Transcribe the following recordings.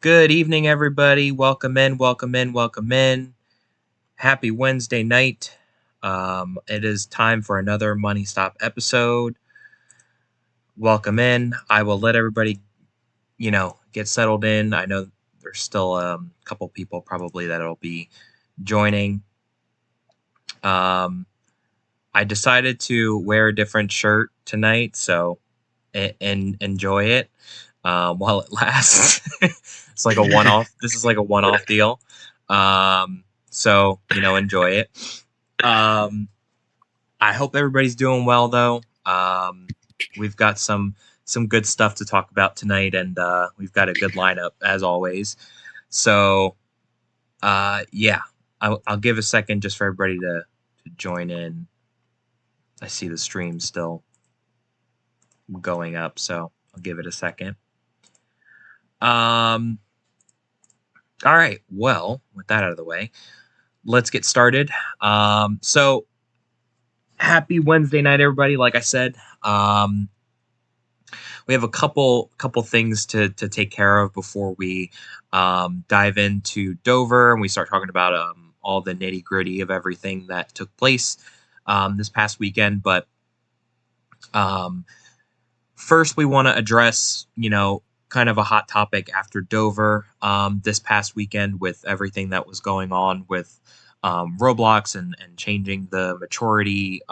Good evening, everybody. Welcome in, welcome in, welcome in. Happy Wednesday night. It is time for another Money Stop episode. Welcome in. I will let everybody, get settled in. I know there's still a couple people probably that'll be joining. I decided to wear a different shirt tonight, so and enjoy it while it lasts. It's like a one-off. This is like a one-off deal. So enjoy it. I hope everybody's doing well though. We've got some good stuff to talk about tonight, and we've got a good lineup as always. So yeah, I'll give a second just for everybody to join in. I see the stream still going up, so I'll give it a second. All right. Well, with that out of the way, let's get started. So happy Wednesday night, everybody. Like I said, we have a couple things to take care of before we dive into Dover and we start talking about all the nitty gritty of everything that took place this past weekend. But first, we want to address, kind of a hot topic after Dover this past weekend with everything that was going on with Roblox and changing the maturity,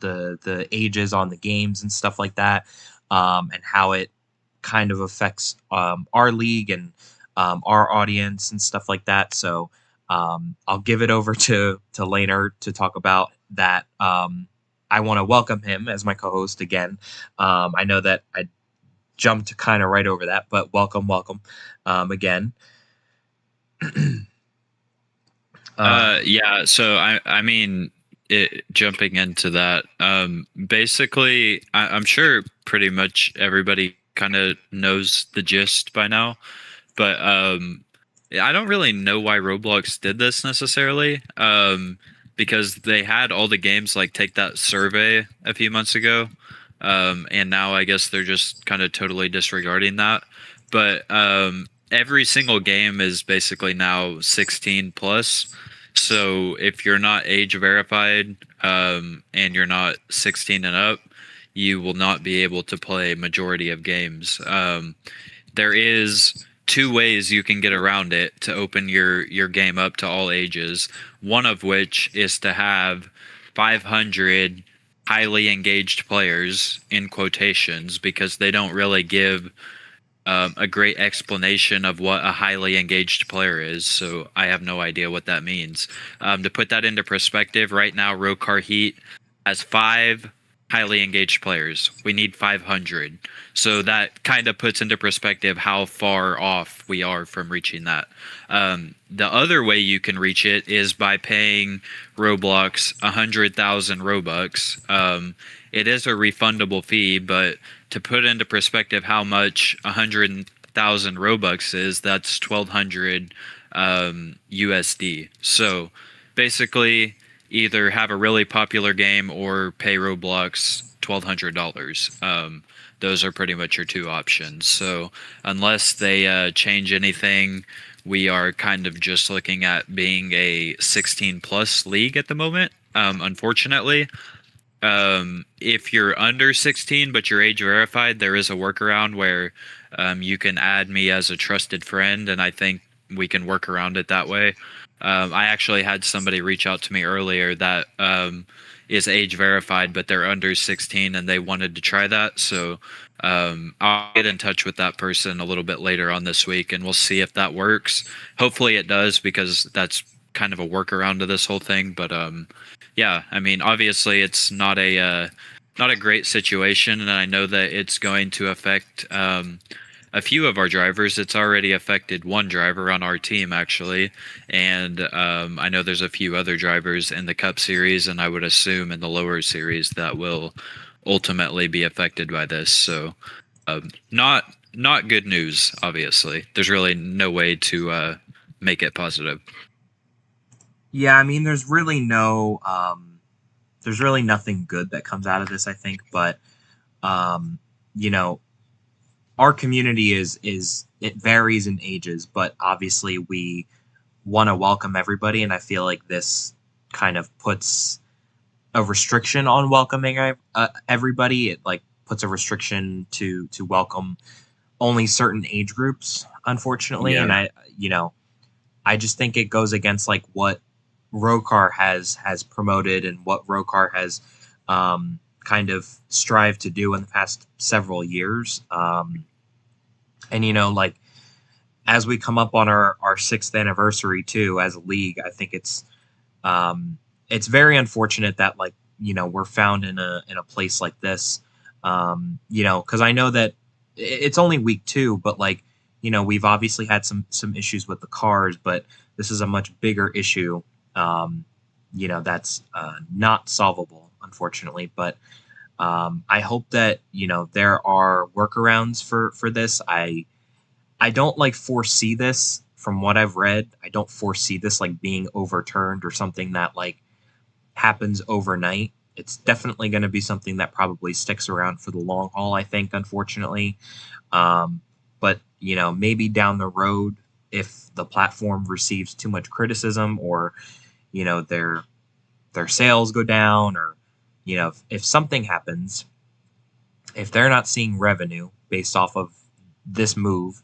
the ages on the games and stuff like that, and how it kind of affects our league and our audience and stuff like that. So I'll give it over to Laner to talk about that. I want to welcome him as my co-host again. I know that I jumped kind of right over that, but welcome again. Yeah, so I mean, jumping into that, basically, I'm sure pretty much everybody kind of knows the gist by now, but I don't really know why Roblox did this necessarily, because they had all the games like take that survey a few months ago, and now I guess they're just kind of totally disregarding that. But every single game is basically now 16 plus. So if you're not age verified and you're not 16 and up, you will not be able to play majority of games. There is two ways you can get around it to open your game up to all ages. One of which is to have 500 highly engaged players in quotations, because they don't really give a great explanation of what a highly engaged player is, so I have no idea what that means. To put that into perspective, right now ROCAR Heat has 5 highly engaged players. We need 500. So that kind of puts into perspective how far off we are from reaching that. The other way you can reach it is by paying Roblox 100,000 Robux. It is a refundable fee, but to put into perspective how much 100,000 Robux is, that's 1,200 USD. So basically, either have a really popular game or pay Roblox $1,200. Those are pretty much your two options. So unless they change anything, we are kind of just looking at being a 16 plus league at the moment, unfortunately. If you're under 16 but you're age verified, there is a workaround where you can add me as a trusted friend, and I think we can work around it that way. I actually had somebody reach out to me earlier that is age verified, but they're under 16 and they wanted to try that. So I'll get in touch with that person a little bit later on this week, and we'll see if that works. Hopefully it does, because that's kind of a workaround to this whole thing. But yeah, I mean, obviously it's not a great situation, and I know that it's going to affect a few of our drivers. It's already affected one driver on our team, actually, and I know there's a few other drivers in the Cup Series, and I would assume in the lower series that will ultimately be affected by this. So not good news, obviously. There's really no way to make it positive. Yeah, I mean, there's really nothing good that comes out of this, I think. But you know, our community is it varies in ages, but obviously we want to welcome everybody, and I feel like this kind of puts a restriction on welcoming everybody. It like puts a restriction to welcome only certain age groups, unfortunately. And Yeah. I just think it goes against like what ROCAR has promoted and what ROCAR has kind of strived to do in the past several years. And like as we come up on our sixth anniversary too as a league, I think it's very unfortunate that like we're found in a place like this. Because I know that it's only week 2, but like we've obviously had some issues with the cars, but this is a much bigger issue. That's not solvable, unfortunately. But I hope that there are workarounds for this. I don't like foresee this from what I've read. I don't foresee this like being overturned or something that like happens overnight. It's definitely going to be something that probably sticks around for the long haul, I think, unfortunately. But maybe down the road, if the platform receives too much criticism, or their sales go down, or if something happens, if they're not seeing revenue based off of this move,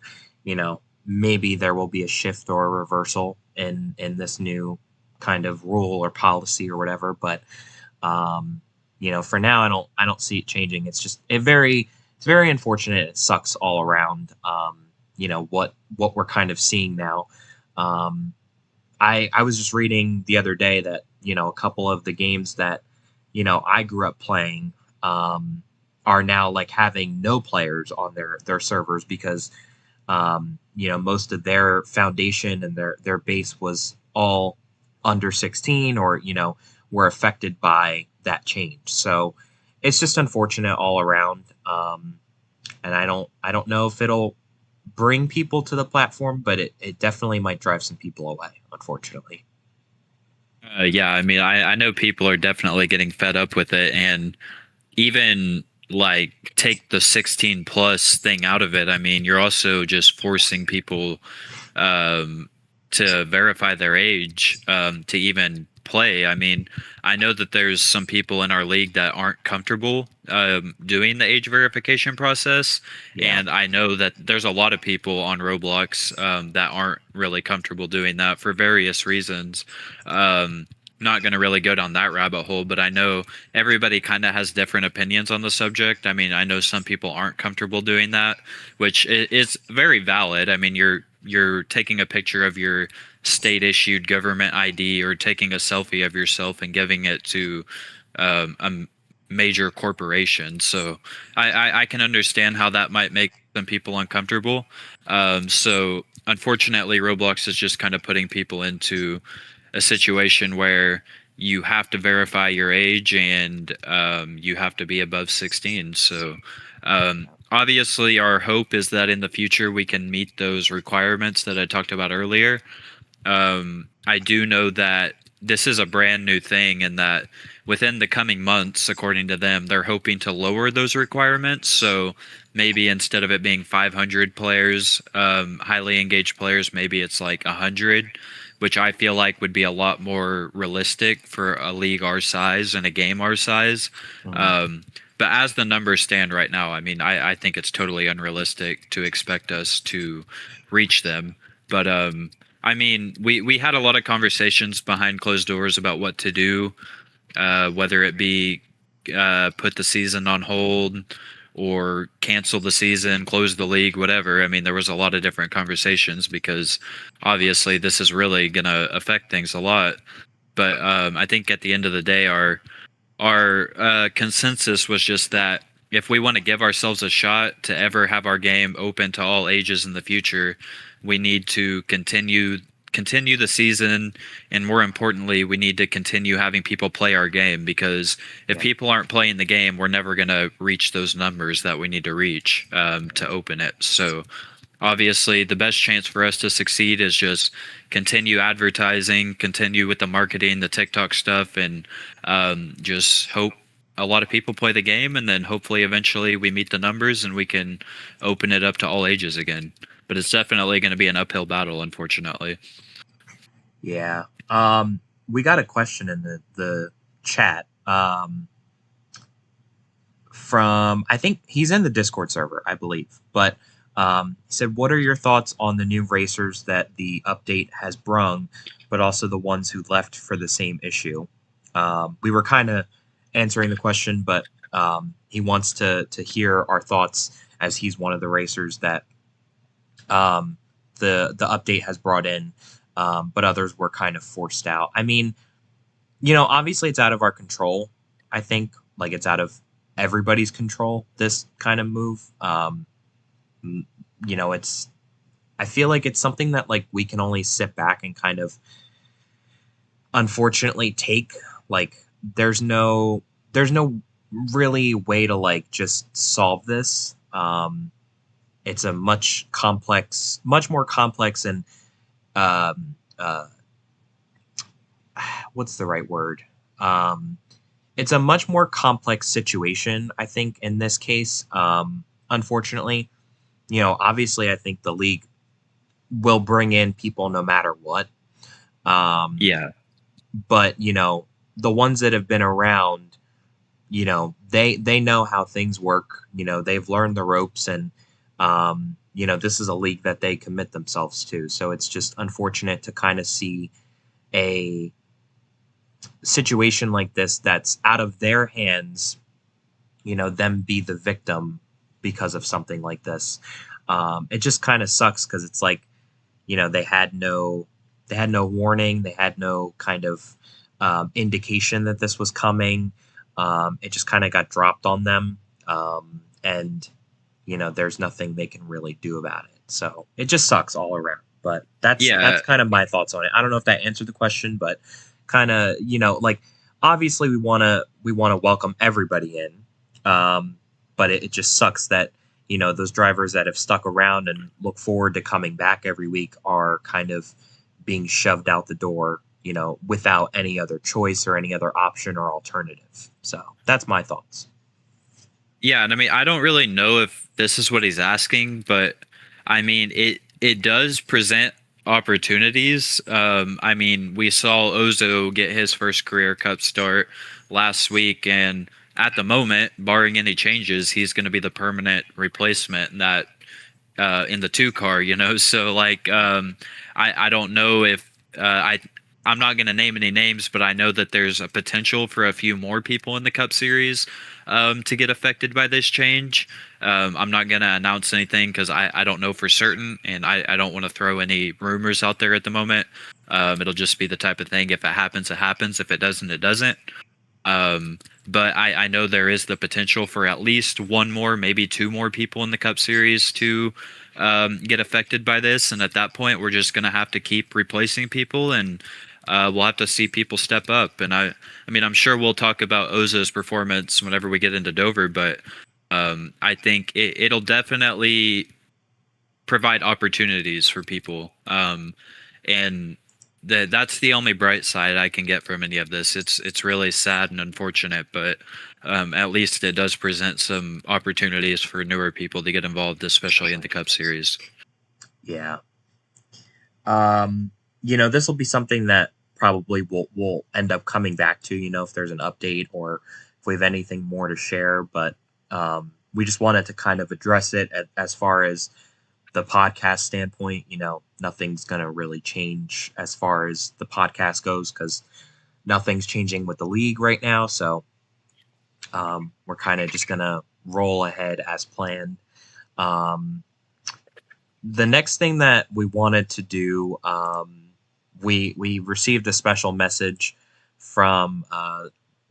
maybe there will be a shift or a reversal in this new kind of rule or policy or whatever. But for now, I don't see it changing. It's just it's very unfortunate. It sucks all around. What we're kind of seeing now. I was just reading the other day that a couple of the games that I grew up playing are now like having no players on their servers because most of their foundation and their base was all under 16, or were affected by that change. So it's just unfortunate all around. And I don't know if it'll bring people to the platform, but it definitely might drive some people away, unfortunately. Yeah, I mean, I know people are definitely getting fed up with it, and even like take the 16 plus thing out of it. I mean, you're also just forcing people to verify their age to even play. I mean, I know that there's some people in our league that aren't comfortable doing the age verification process, Yeah. and I know that there's a lot of people on Roblox that aren't really comfortable doing that for various reasons. Not going to really go down that rabbit hole, but I know everybody kind of has different opinions on the subject. I mean, I know some people aren't comfortable doing that, which is very valid. I mean, you're taking a picture of your state issued government ID, or taking a selfie of yourself and giving it to a major corporation. So I can understand how that might make some people uncomfortable. So unfortunately, Roblox is just kind of putting people into a situation where you have to verify your age, and you have to be above 16. So obviously, our hope is that in the future we can meet those requirements that I talked about earlier. I do know that this is a brand new thing, and that within the coming months, according to them, they're hoping to lower those requirements. So maybe instead of it being 500 players, highly engaged players, maybe it's like 100, which I feel like would be a lot more realistic for a league our size and a game our size. But as the numbers stand right now, I mean, I think it's totally unrealistic to expect us to reach them. But I mean, we had a lot of conversations behind closed doors about what to do, whether it be put the season on hold, or cancel the season, close the league, whatever. I mean, there was a lot of different conversations because obviously this is really going to affect things a lot. But I think at the end of the day, our consensus was just that if we want to give ourselves a shot to ever have our game open to all ages in the future, we need to continue the season, and more importantly, we need to continue having people play our game, because if people aren't playing the game, we're never going to reach those numbers that we need to reach to open it. So obviously the best chance for us to succeed is just continue advertising, continue with the marketing, the TikTok stuff, and just hope a lot of people play the game, and then hopefully eventually we meet the numbers and we can open it up to all ages again. But it's definitely going to be an uphill battle, unfortunately. Yeah. We got a question in the chat. From, I think he's in the Discord server, I believe. But he said, "What are your thoughts on the new racers that the update has brung, but also the ones who left for the same issue?" We were kind of answering the question, but he wants to hear our thoughts as he's one of the racers that the update has brought in, but others were kind of forced out. I mean, obviously it's out of our control. I think like it's out of everybody's control, this kind of move. It's, I feel like it's something that like we can only sit back and kind of unfortunately take. Like there's no really way to like just solve this. It's a much more complex and um, uh, what's the right word? It's a much more complex situation, I think, in this case. Unfortunately, obviously, I think the league will bring in people no matter what. Um, Yeah. but the ones that have been around, they know how things work. They've learned the ropes, and this is a league that they commit themselves to. So it's just unfortunate to kind of see a situation like this that's out of their hands, them be the victim because of something like this. It just kind of sucks because it's like, they had no warning, they had no kind of indication that this was coming. It just kind of got dropped on them, and there's nothing they can really do about it. So it just sucks all around. But that's Yeah. kind of my thoughts on it. I don't know if that answered the question, but kind of, like obviously we want to welcome everybody in, but it just sucks that those drivers that have stuck around and look forward to coming back every week are kind of being shoved out the door, without any other choice or any other option or alternative. So that's my thoughts. Yeah, and I mean, I don't really know if this is what he's asking, but I mean, it does present opportunities. I mean, we saw Ozo get his first career cup start last week, and at the moment, barring any changes, he's going to be the permanent replacement in that in the two car. So like, I don't know if I'm not going to name any names, but I know that there's a potential for a few more people in the Cup Series to get affected by this change. I'm not going to announce anything because I don't know for certain, and I don't want to throw any rumors out there at the moment. It'll just be the type of thing. If it happens, it happens. If it doesn't, it doesn't. But I know there is the potential for at least one more, maybe two more people in the Cup Series to get affected by this. And at that point, we're just going to have to keep replacing people, and we'll have to see people step up. And I mean, I'm sure we'll talk about Ozo's performance whenever we get into Dover, but I think it'll definitely provide opportunities for people. And that's the only bright side I can get from any of this. It's really sad and unfortunate, but at least it does present some opportunities for newer people to get involved, especially in the Cup Series. Yeah. This will be something that probably we'll end up coming back to, if there's an update or if we have anything more to share. But we just wanted to kind of address it as far as the podcast standpoint. Nothing's going to really change as far as the podcast goes because nothing's changing with the league right now. So we're kind of just going to roll ahead as planned. The next thing that we wanted to do, we received a special message from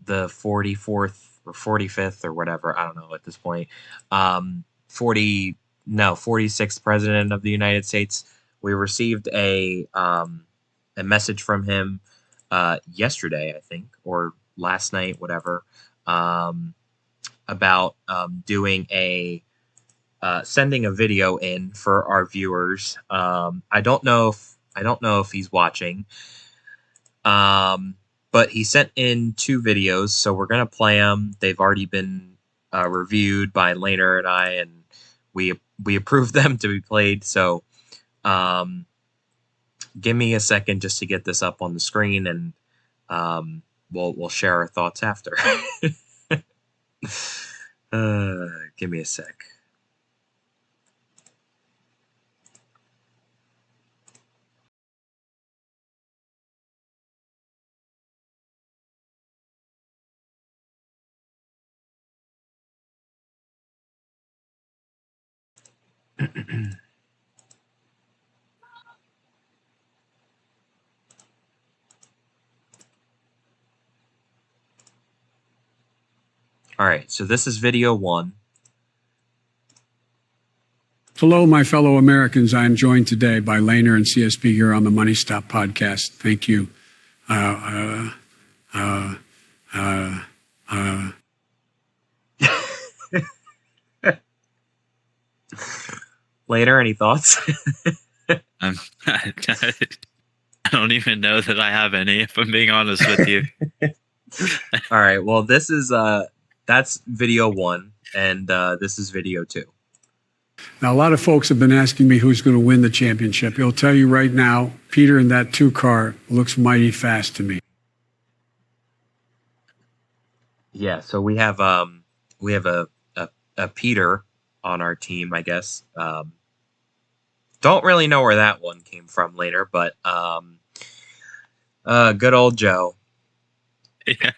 the 44th or 45th or whatever, I don't know at this point, 46th president of the United States. We received a message from him yesterday, I think, or last night, whatever, about doing sending a video in for our viewers. I don't know if he's watching, but but he sent in 2 videos, so we're gonna play them. They've already been reviewed by Laner and I, and we approved them to be played. So give me a second just to get this up on the screen, and we'll share our thoughts after. Give me a sec. All right, so this is video 1. Hello, my fellow Americans. I am joined today by Laner and CSP here on the Money Stop podcast. Thank you. Later, any thoughts? I don't even know that I have any, if I'm being honest with you. All right, well, this is that's video 1, and this is video 2. Now, a lot of folks have been asking me who's going to win the championship. He'll tell you right now, Peter in that 2 car looks mighty fast to me. Yeah, so we have a Peter on our team, I guess. Don't really know where that one came from later, but good old Joe. Yeah.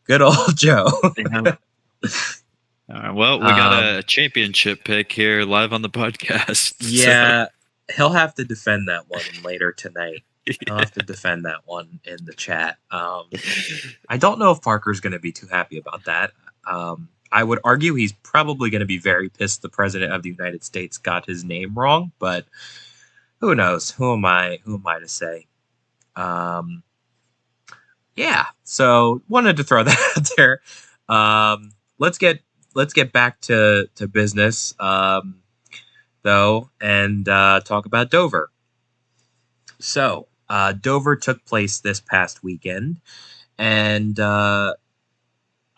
Good old Joe. Yeah. Well, we got a championship pick here live on the podcast. Yeah, he'll have to defend that one later tonight. He'll have to defend that one in the chat. I don't know if Parker's going to be too happy about that. I would argue he's probably going to be very pissed the President of the United States got his name wrong, but who knows? Who am I to say? Yeah, so wanted to throw that out there. Let's get back to business, though, and talk about Dover. So, Dover took place this past weekend, and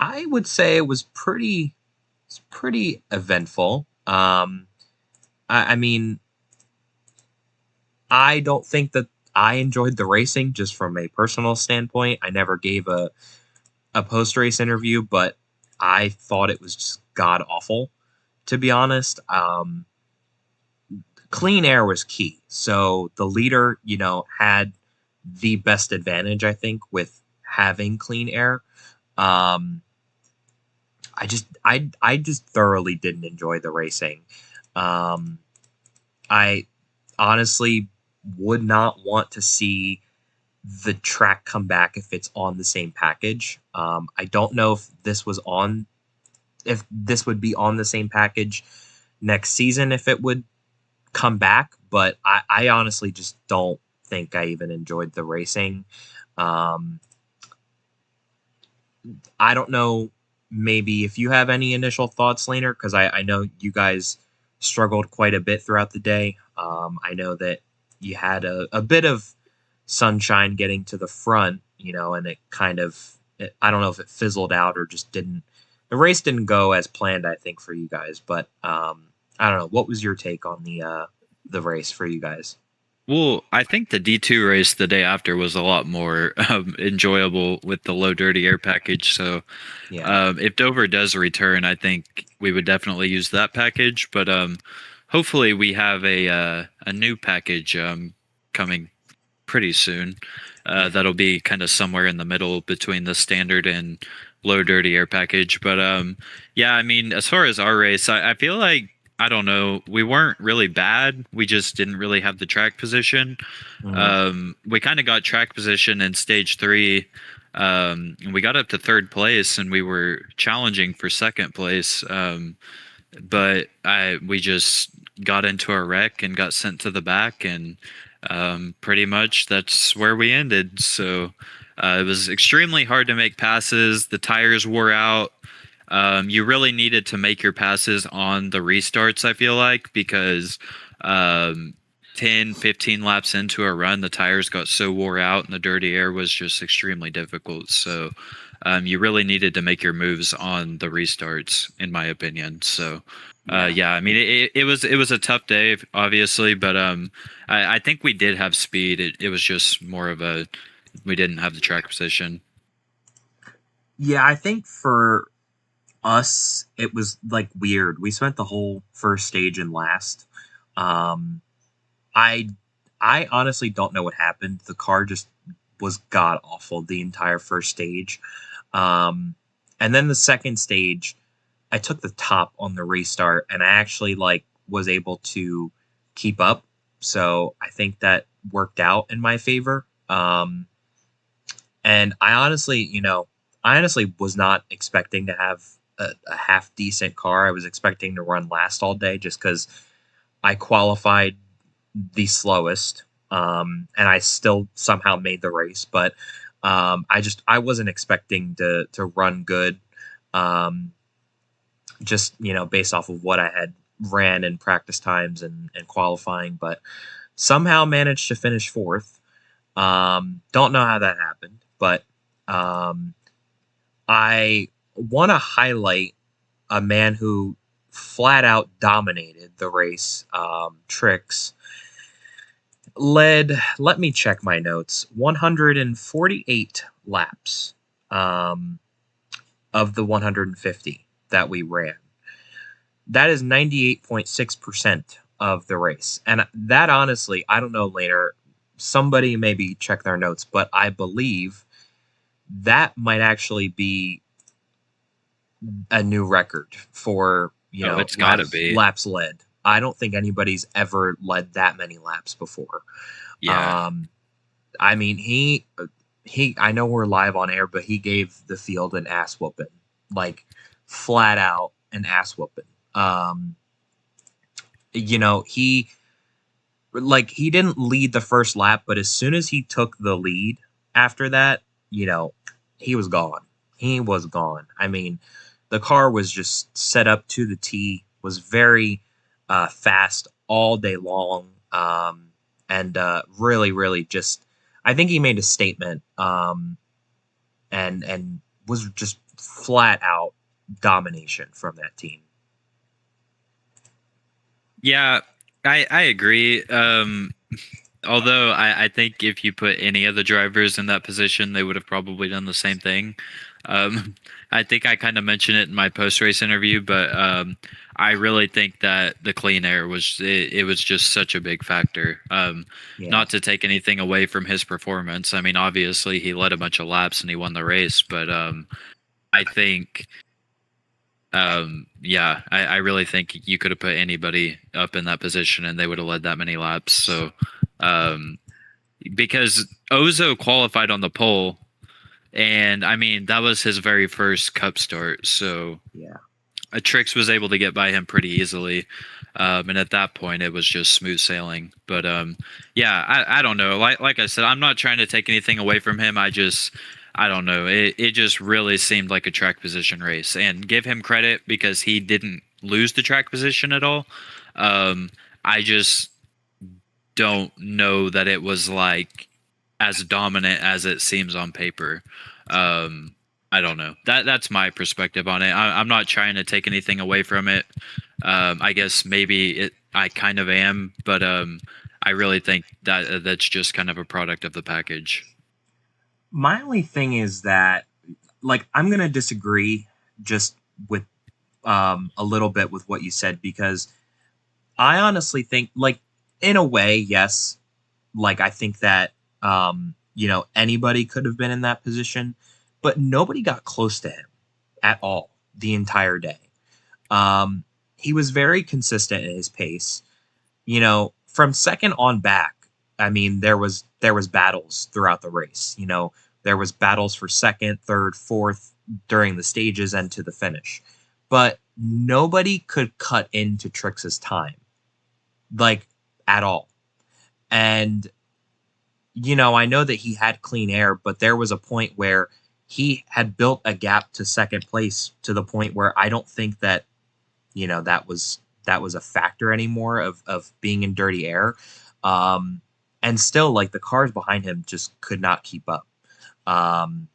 I would say it was pretty eventful. I mean, I don't think that I enjoyed the racing just from a personal standpoint. I never gave a post-race interview, but I thought it was just god awful, to be honest. Clean air was key. So the leader, had the best advantage, I think, with having clean air. I just thoroughly didn't enjoy the racing. I honestly would not want to see the track come back if it's on the same package. I don't know if this would be on the same package next season, if it would come back, but I honestly just don't think I even enjoyed the racing. I don't know, maybe if you have any initial thoughts, Laner, because I know you guys struggled quite a bit throughout the day. I know that you had a bit of sunshine getting to the front, and it kind of, I don't know if it fizzled out or just didn't. The race didn't go as planned, I think, for you guys. But I don't know. What was your take on the race for you guys? Well, I think the D2 race the day after was a lot more enjoyable with the low dirty air package. So Yeah. if Dover does return, I think we would definitely use that package. But hopefully we have a new package coming pretty soon. That'll be kind of somewhere in the middle between the standard and low dirty air package. But yeah, I mean, as far as our race, I feel like, I don't know, we weren't really bad. We just didn't really have the track position. We kind of got track position in stage 3. And we got up to 3rd place, and we were challenging for 2nd place. But we just got into a wreck and got sent to the back, and pretty much that's where we ended. So it was extremely hard to make passes. The tires wore out. You really needed to make your passes on the restarts, I feel like, because 10, 15 laps into a run, the tires got so wore out and the dirty air was just extremely difficult. So you really needed to make your moves on the restarts, in my opinion. So yeah, I mean, it was a tough day, obviously, but I think we did have speed. It was just more of a, we didn't have the track position. Yeah, I think for us, it was like weird. We spent the whole first stage in last. Um, I I honestly don't know what happened. The car just was god awful the entire first stage. Um, and then the second stage, I took the top on the restart, and I actually like was able to keep up. So I think that worked out in my favor. And I honestly was not expecting to have a half decent car. I was expecting to run last all day just because I qualified the slowest, and I still somehow made the race. But I wasn't expecting to run good, um, just based off of what I had ran in practice times and qualifying. But somehow managed to finish fourth. Don't know how that happened, but um, I want to highlight a man who flat out dominated the race. Tricks led, let me check my notes, 148 laps of the 150 that we ran. That is 98.6% of the race. And that honestly, I don't know later, somebody maybe check their notes, but I believe that might actually be a new record for it's gotta be. laps led. I don't think anybody's ever led that many laps before. Yeah. I mean, he I know we're live on air, but he gave the field an ass whooping, like flat out an ass whooping. He didn't lead the first lap, but as soon as he took the lead after that, he was gone. He was gone. I mean, the car was just set up to the T, was very fast all day long, and really, really just, I think he made a statement, and was just flat out domination from that team. Yeah, I agree. Although I think if you put any of the drivers in that position, they would have probably done the same thing. I think I kind of mentioned it in my post-race interview, but I really think that the clean air it was just such a big factor. Not to take anything away from his performance. I mean, obviously he led a bunch of laps and he won the race, but I think I really think you could have put anybody up in that position and they would have led that many laps. So because Ozo qualified on the pole, and I mean that was his very first cup start, so Trix was able to get by him pretty easily, and at that point it was just smooth sailing. But I don't know, like I said, I'm not trying to take anything away from him. I don't know, it just really seemed like a track position race, and give him credit because he didn't lose the track position at all. I just don't know that it was like as dominant as it seems on paper. I don't know. That's my perspective on it. I'm not trying to take anything away from it. I guess maybe I kind of am, but I really think that's just kind of a product of the package. My only thing is that, like, I'm going to disagree just with a little bit with what you said, because I honestly think, like, in a way, yes, like, I think that, anybody could have been in that position, but nobody got close to him at all the entire day. He was very consistent in his pace. From second on back, I mean, there was battles throughout the race. There was battles for second, third, fourth during the stages and to the finish. But nobody could cut into Trix's time, like, at all. And, I know that he had clean air, but there was a point where he had built a gap to second place to the point where I don't think that, that was a factor anymore of being in dirty air. And still, like, the cars behind him just could not keep up. Um,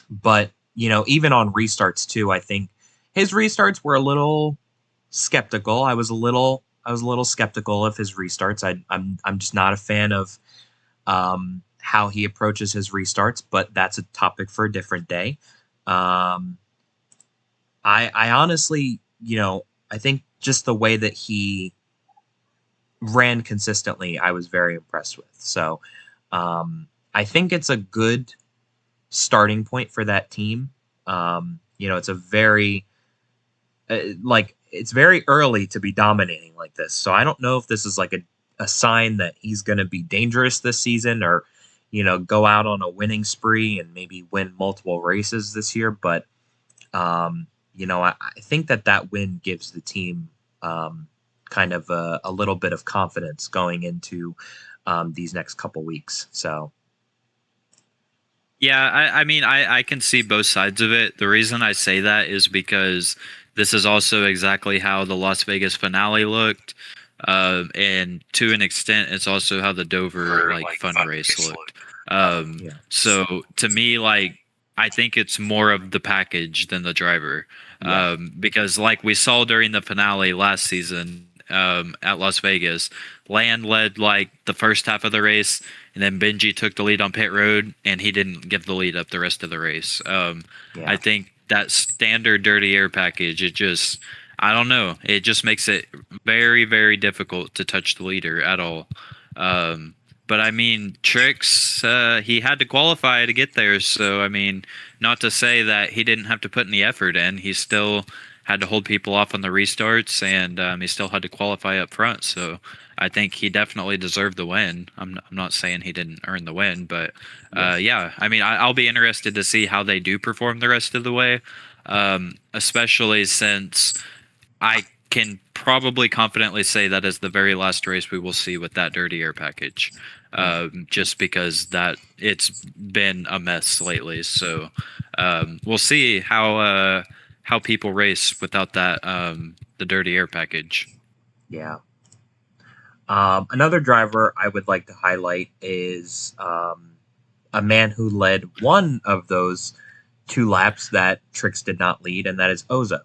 but even on restarts too, I think his restarts were a little skeptical. I was a little skeptical of his restarts. I'm just not a fan of how he approaches his restarts, but that's a topic for a different day. Um, I honestly, I think just the way that he ran consistently, I was very impressed with. So I think it's a good starting point for that team. It's a very it's very early to be dominating like this. So I don't know if this is like a sign that he's going to be dangerous this season, or go out on a winning spree and maybe win multiple races this year. But I think that win gives the team kind of a little bit of confidence going into these next couple weeks. So. Yeah, I mean, I can see both sides of it. The reason I say that is because this is also exactly how the Las Vegas finale looked. And to an extent, it's also how the Dover fun race looked. So to me, I think it's more of the package than the driver. Because like we saw during the finale last season at Las Vegas, Land led the first half of the race, and then Benji took the lead on pit road, and he didn't give the lead up the rest of the race. I think that standard dirty air package, I don't know. It just makes it very, very difficult to touch the leader at all. But I mean, Trix, he had to qualify to get there. So, I mean, not to say that he didn't have to put any effort in. He still had to hold people off on the restarts, and he still had to qualify up front. So I think he definitely deserved the win. I'm not saying he didn't earn the win, but yeah, I mean, I'll be interested to see how they do perform the rest of the way, especially since I can probably confidently say that is the very last race we will see with that dirty air package, just because that it's been a mess lately. So we'll see how people race without that the dirty air package. Yeah. Another driver I would like to highlight is a man who led one of those 2 laps that Trix did not lead, and that is Ozo.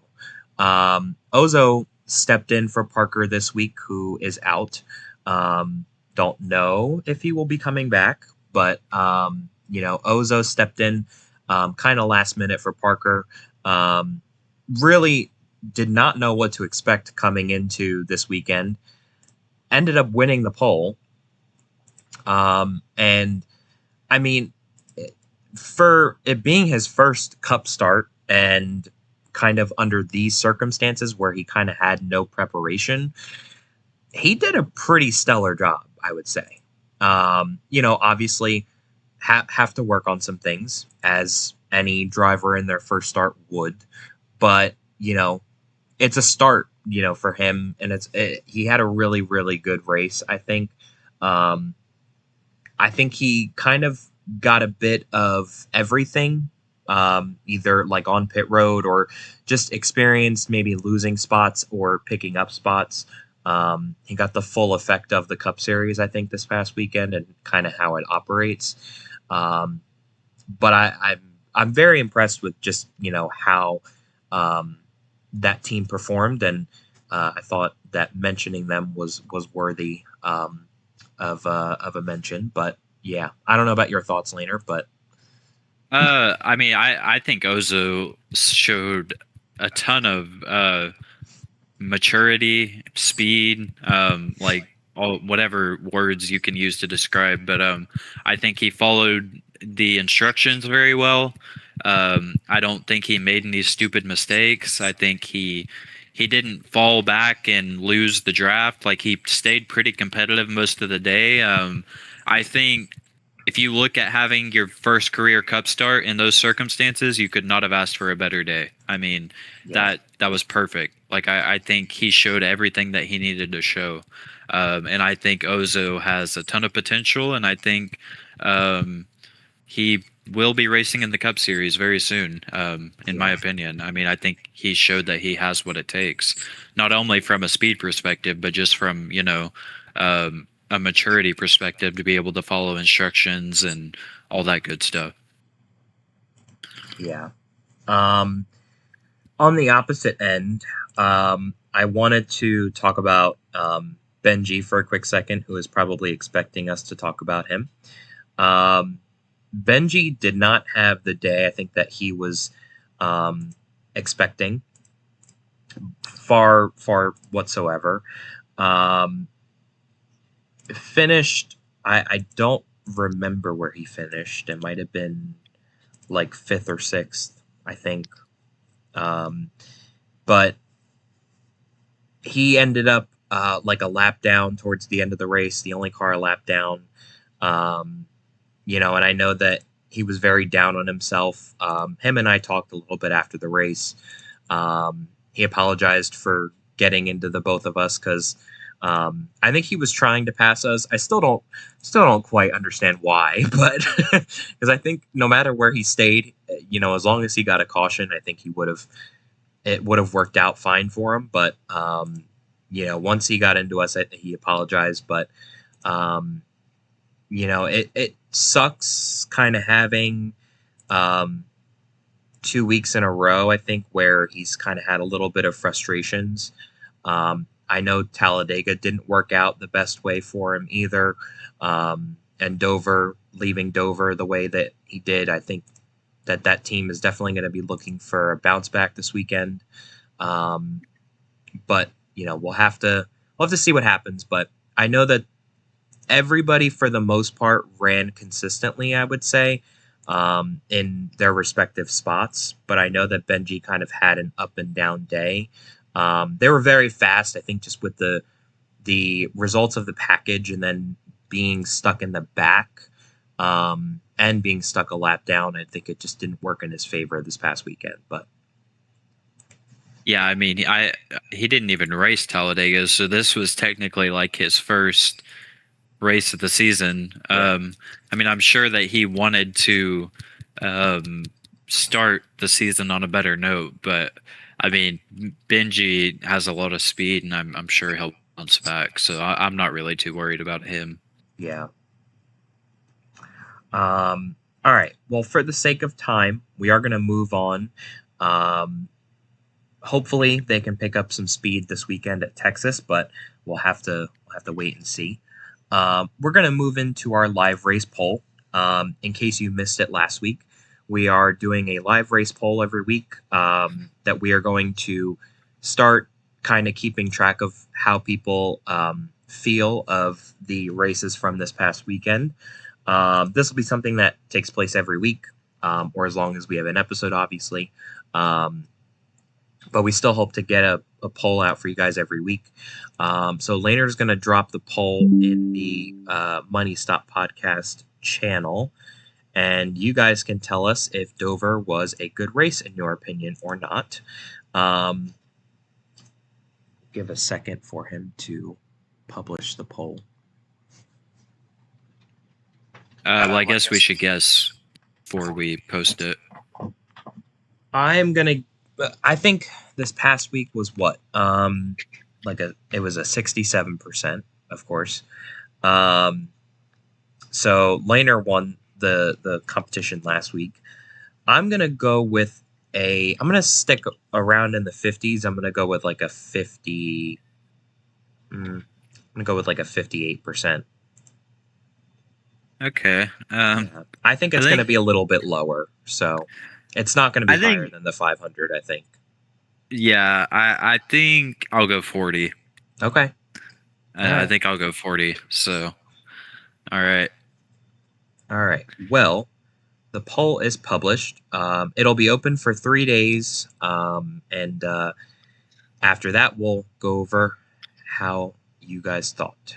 Ozo stepped in for Parker this week, who is out. Don't know if he will be coming back, but Ozo stepped in kind of last minute for Parker. Really did not know what to expect coming into this weekend. Ended up winning the pole. And I mean, for it being his first Cup start and kind of under these circumstances where he kind of had no preparation, he did a pretty stellar job, I would say. Obviously have to work on some things, as any driver in their first start would, but it's a start, for him, and he had a really, really good race. I think he kind of got a bit of everything, either on pit road or just experienced maybe losing spots or picking up spots. He got the full effect of the Cup Series, I think, this past weekend, and kind of how it operates. But I'm very impressed with just how that team performed, and I thought that mentioning them was worthy of a mention. But yeah, I don't know about your thoughts, Laner, but I mean, I think Ozo showed a ton of maturity, speed, all whatever words you can use to describe. But I think he followed the instructions very well. I don't think he made any stupid mistakes. I think he didn't fall back and lose the draft. He stayed pretty competitive most of the day. I think if you look at having your first career Cup start in those circumstances, you could not have asked for a better day. I mean, that was perfect. I think he showed everything that he needed to show. And I think Ozo has a ton of potential, and I think he will be racing in the Cup Series very soon, in my opinion. I mean, I think he showed that he has what it takes, not only from a speed perspective, but just from, a a maturity perspective to be able to follow instructions and all that good stuff. Yeah. On the opposite end, I wanted to talk about Benji for a quick second, who is probably expecting us to talk about him. Benji did not have the day I think that he was expecting, far whatsoever. Finished, I don't remember where he finished. It might have been like 5th or 6th, I think. But he ended up like a lap down towards the end of the race, the only car a lap down. And I know that he was very down on himself. Him and I talked a little bit after the race. He apologized for getting into the both of us because I think he was trying to pass us. I still don't quite understand why, but because I think no matter where he stayed, as long as he got a caution, I think it would have worked out fine for him. But once he got into us, he apologized. But it sucks kind of having 2 weeks in a row, I think, where he's kind of had a little bit of frustrations. I know Talladega didn't work out the best way for him either. And leaving Dover the way that he did, I think that team is definitely going to be looking for a bounce back this weekend. But we'll have to see what happens. But I know that everybody, for the most part, ran consistently, I would say, in their respective spots. But I know that Benji kind of had an up and down day. They were very fast, I think, just with the results of the package and then being stuck in the back and being stuck a lap down. I think it just didn't work in his favor this past weekend. But yeah, I mean, he didn't even race Talladega, so this was technically like his first race of the season. Yeah. I mean, I'm sure that he wanted to start the season on a better note, but I mean, Benji has a lot of speed, and I'm sure he'll bounce back. So I'm not really too worried about him. Yeah. All right. Well, for the sake of time, we are going to move on. Hopefully, they can pick up some speed this weekend at Texas, but we'll have to wait and see. We're going to move into our live race poll. In case you missed it last week, we are doing a live race poll every week that we are going to start kind of keeping track of how people feel of the races from this past weekend. This will be something that takes place every week, or as long as we have an episode, obviously. But we still hope to get a poll out for you guys every week. So Laner's going to drop the poll in the Money Stop Podcast channel. And you guys can tell us if Dover was a good race in your opinion or not. Give a second for him to publish the poll. Well, I guess we should guess before we post it. I think this past week was what? It was a 67%, of course. So Laner won the competition last week. I'm gonna stick around in the 50s. I'm gonna go with like a 50. I'm gonna go with like a 58%. Okay. I think it's gonna be a little bit lower, so it's not gonna be higher than the 500. I think. Yeah, I think I'll go 40. Okay. I think I'll go 40. So, all right. All right. Well, the poll is published. It'll be open for 3 days. And after that, we'll go over how you guys thought.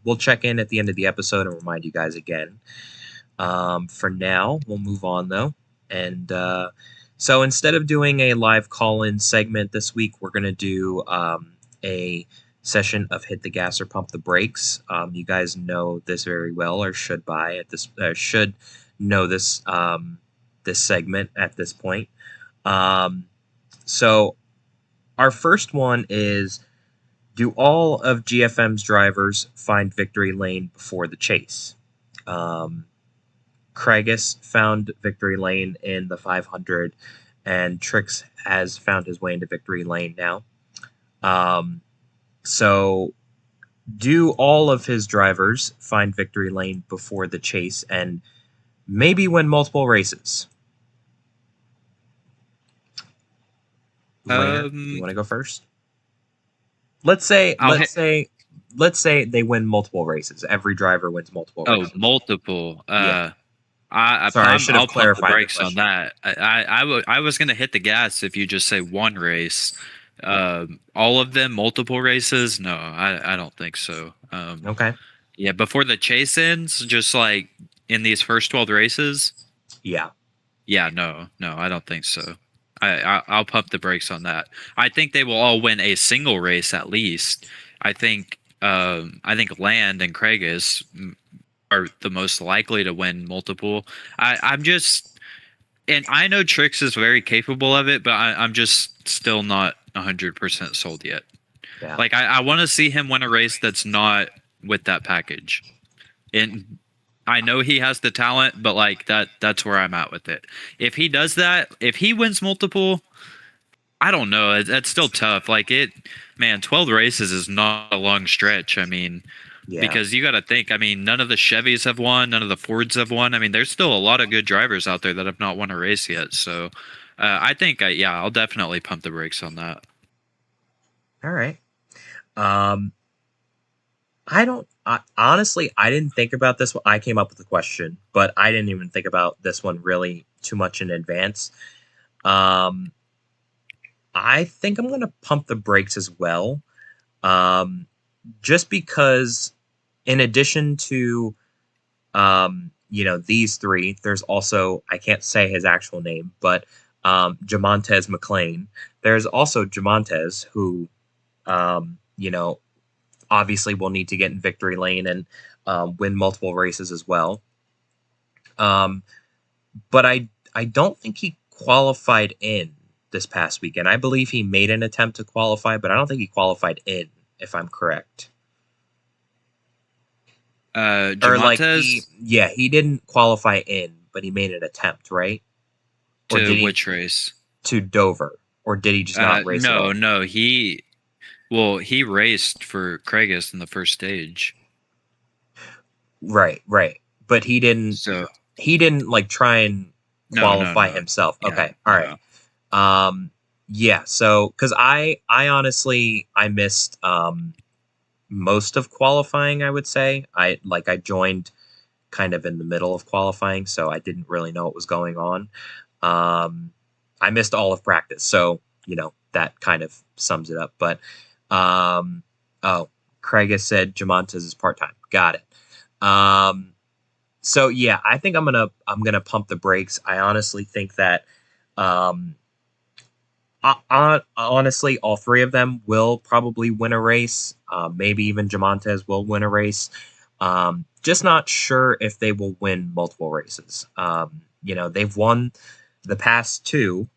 We'll check in at the end of the episode and remind you guys again. For now, we'll move on, though. And so instead of doing a live call-in segment this week, we're going to do a session of Hit the Gas or Pump the Brakes. You guys know this very well, or should know this this segment at this point. So our first one is Do all of GFM's drivers find victory lane before the chase? Craigus found victory lane in the 500, and Trix has found his way into victory lane now. So do all of his drivers find victory lane before the chase and maybe win multiple races? Rainer, do you want to go first? Let's say they win multiple races. Every driver wins multiple races. Oh, multiple. Yeah. I should have I'll pump the clarified the brakes on question. that. I was gonna hit the gas if you just say one race. All of them, multiple races? No, I don't think so. Okay. Yeah, before the chase ends, just like in these first 12 races. Yeah. Yeah, no, I don't think so. I'll pump the brakes on that. I think they will all win a single race at least. I think Land and Craigus are the most likely to win multiple. I'm just, and I know Trix is very capable of it, but I'm just still not 100% sold yet. Yeah. Like I want to see him win a race that's not with that package. And I know he has the talent, but like that's where I'm at with it. If he does that, if he wins multiple, I don't know. That's still tough. Like 12 races is not a long stretch. I mean, Yeah. because you got to think, I mean, none of the Chevys have won, none of the Fords have won. I mean, there's still a lot of good drivers out there that have not won a race yet. So I think, I'll definitely pump the brakes on that. All right. Honestly, I didn't think about this. I came up with the question, but I didn't even think about this one really too much in advance. I think I'm going to pump the brakes as well. Just because in addition to, these three, there's also, I can't say his actual name, but Jamontez McLean. There's also Jamontez who, obviously will need to get in victory lane and win multiple races as well. But I don't think he qualified in this past weekend. I believe he made an attempt to qualify, but I don't think he qualified in, if I'm correct. Jamontez? He didn't qualify in, but he made an attempt, right? Or to which race? To Dover. Or did he just not race at all? No. He raced for Craigus in the first stage. Right. But he didn't like try and qualify himself. Yeah, okay. All right. So because I honestly I missed most of qualifying, I would say. I joined kind of in the middle of qualifying, so I didn't really know what was going on. I missed all of practice, so that kind of sums it up. But Craigus said Jamontez is part-time. Got it. So yeah, I think I'm gonna pump the brakes. I honestly think that honestly, all three of them will probably win a race. Maybe even Jamontez will win a race. Just not sure if they will win multiple races. They've won the past two.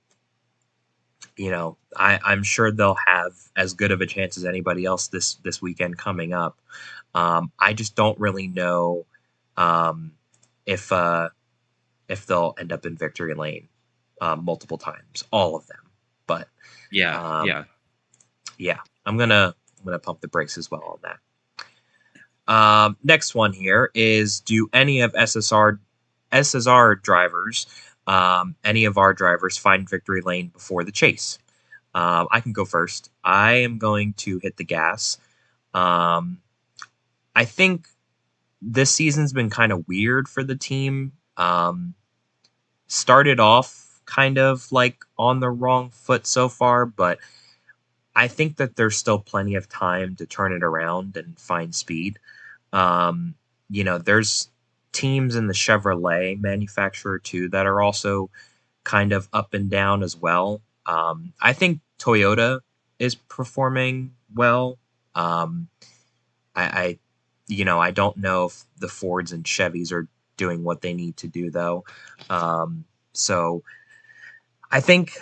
I'm sure they'll have as good of a chance as anybody else this weekend coming up. I just don't really know if they'll end up in victory lane multiple times, all of them. But yeah, I'm gonna pump the brakes as well on that. Next one here is: do any of SSR drivers, any of our drivers, find victory lane before the chase? I can go first. I am going to hit the gas. I think this season's been kind of weird for the team. Started off kind of like on the wrong foot so far, but I think that there's still plenty of time to turn it around and find speed. There's teams in the Chevrolet manufacturer too that are also kind of up and down as well. I think Toyota is performing well. I don't know if the Fords and Chevys are doing what they need to do though. So I think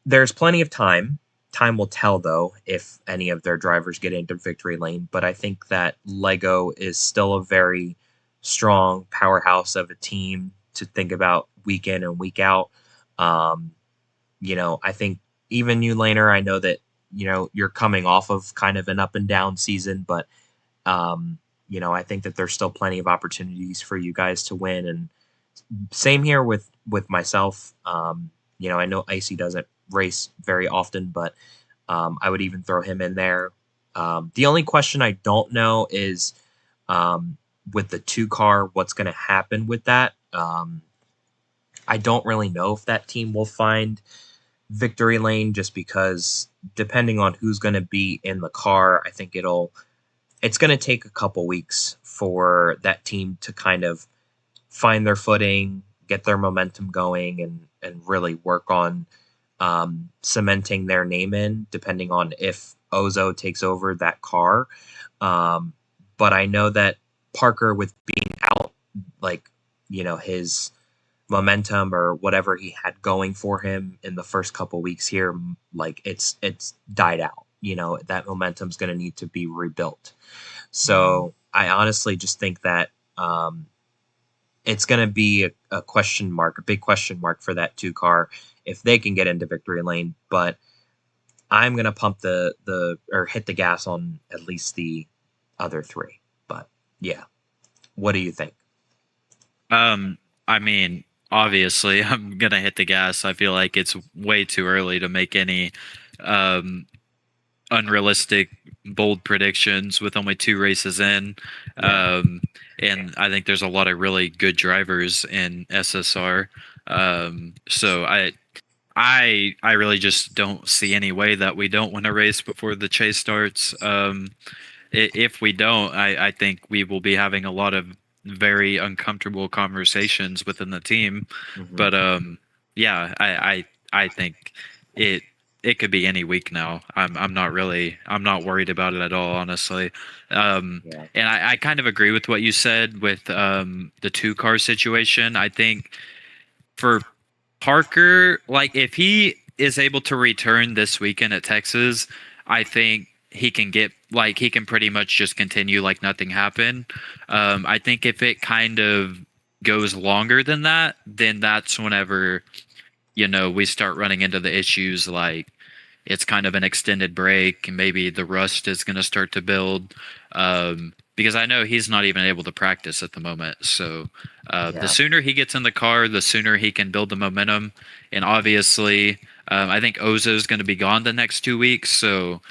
there's plenty of time time will tell, though, if any of their drivers get into victory lane. But I think that Lego is still a very strong powerhouse of a team to think about week in and week out. Um, I think even you, Laner, I know that, you're coming off of kind of an up and down season, but, I think that there's still plenty of opportunities for you guys to win. And same here with myself. I know Icy doesn't race very often, but I would even throw him in there. The only question I don't know is with the 2-car, what's going to happen with that. I don't really know if that team will find victory lane, just because depending on who's going to be in the car, I think it's going to take a couple weeks for that team to kind of find their footing, get their momentum going, and really work on cementing their name in, depending on if Ozo takes over that car. But I know that Parker, with being out, like, his momentum or whatever he had going for him in the first couple weeks here, like it's died out. That momentum's going to need to be rebuilt. So I honestly just think that it's going to be a question mark, a big question mark for that 2-car if they can get into victory lane. But I'm going to pump or hit the gas on at least the other 3. But yeah, what do you think? I mean, obviously, I'm gonna hit the gas. I feel like it's way too early to make any unrealistic, bold predictions with only 2 races in. And I think there's a lot of really good drivers in SSR. So I really just don't see any way that we don't win a race before the chase starts. If we don't, I think we will be having a lot of very uncomfortable conversations within the team. Mm-hmm. But yeah, I think it could be any week now. I'm not worried about it at all, honestly. And I kind of agree with what you said with the 2-car situation. I think for Parker, like, if he is able to return this weekend at Texas, I think he can pretty much just continue like nothing happened. I think if it kind of goes longer than that, then that's whenever, we start running into the issues, like it's kind of an extended break and maybe the rust is going to start to build. Because I know he's not even able to practice at the moment. So the sooner he gets in the car, the sooner he can build the momentum. And obviously, I think Ozo is going to be gone the next 2 weeks. So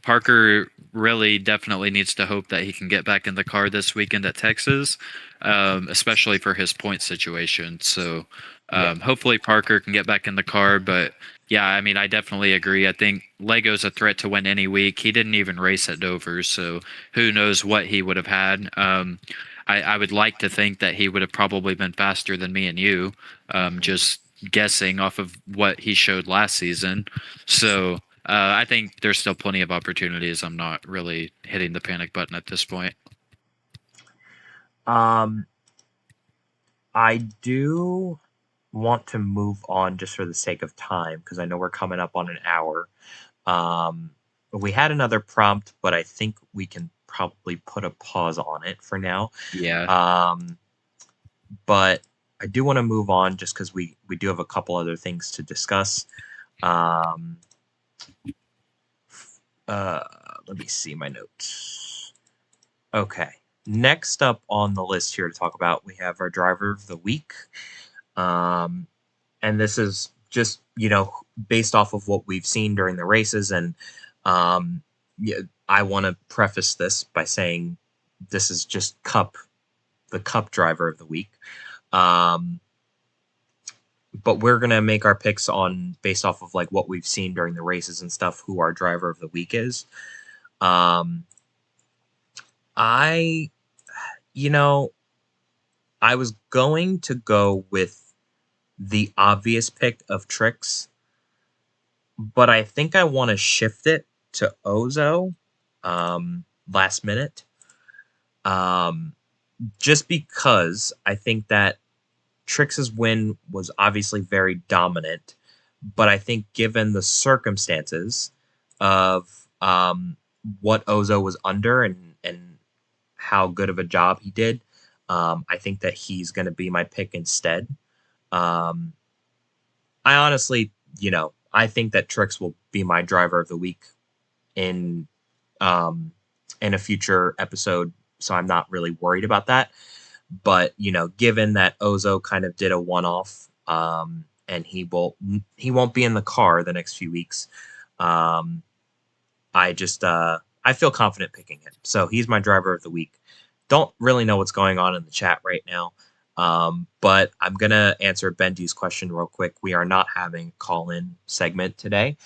Parker really definitely needs to hope that he can get back in the car this weekend at Texas, especially for his point situation. So hopefully Parker can get back in the car. But yeah, I mean, I definitely agree. I think Lego's a threat to win any week. He didn't even race at Dover, so who knows what he would have had. I would like to think that he would have probably been faster than me and you, just guessing off of what he showed last season. So I think there's still plenty of opportunities. I'm not really hitting the panic button at this point. I do want to move on just for the sake of time, because I know we're coming up on an hour. We had another prompt, but I think we can probably put a pause on it for now. Yeah. But I do want to move on just because we do have a couple other things to discuss. Let me see my notes. Okay. Next up on the list here to talk about, we have our driver of the week. And this is just, based off of what we've seen during the races. And I want to preface this by saying this is just the Cup driver of the week. But we're going to make our picks based off of like what we've seen during the races and stuff, who our driver of the week is. I was going to go with the obvious pick of Trix, but I think I want to shift it to Ozo last minute. Just because I think that Trix's win was obviously very dominant, But I think given the circumstances of what Ozo was under and how good of a job he did, I think that he's going to be my pick instead. Um, I honestly, I think that Trix will be my driver of the week in um, in a future episode, so I'm not really worried about that. But given that Ozo kind of did a one-off, and he won't be in the car the next few weeks, um, I feel confident picking him. So he's my driver of the week. Don't really know what's going on in the chat right now. But I'm gonna answer Benji's question real quick. We are not having a call-in segment today.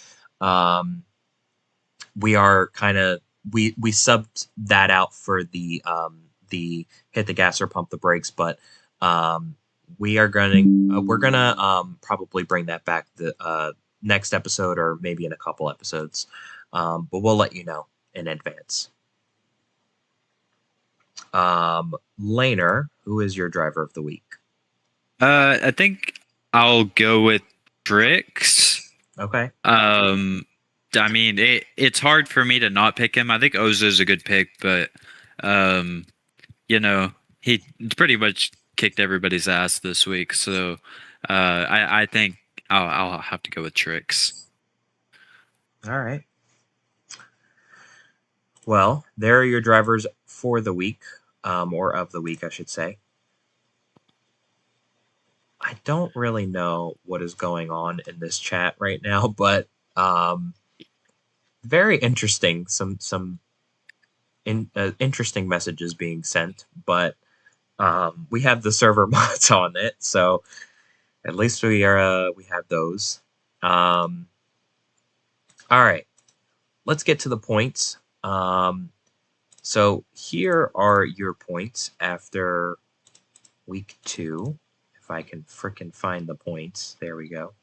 We are kind of we subbed that out for the hit the gas or pump the brakes, but we're gonna probably bring that back the next episode or maybe in a couple episodes. But we'll let you know in advance. Laner, who is your driver of the week? I think I'll go with Trix. Okay. I mean, it's hard for me to not pick him. I think Ozo's a good pick, but he pretty much kicked everybody's ass this week. So I think I'll have to go with Trix. All right. Well, there are your drivers for the week, or of the week, I should say. I don't really know what is going on in this chat right now, but very interesting. Some interesting messages being sent, but we have the server mods on it, so at least we have those. All right, let's get to the points. So here are your points after week 2. If I can frickin' find the points. There we go.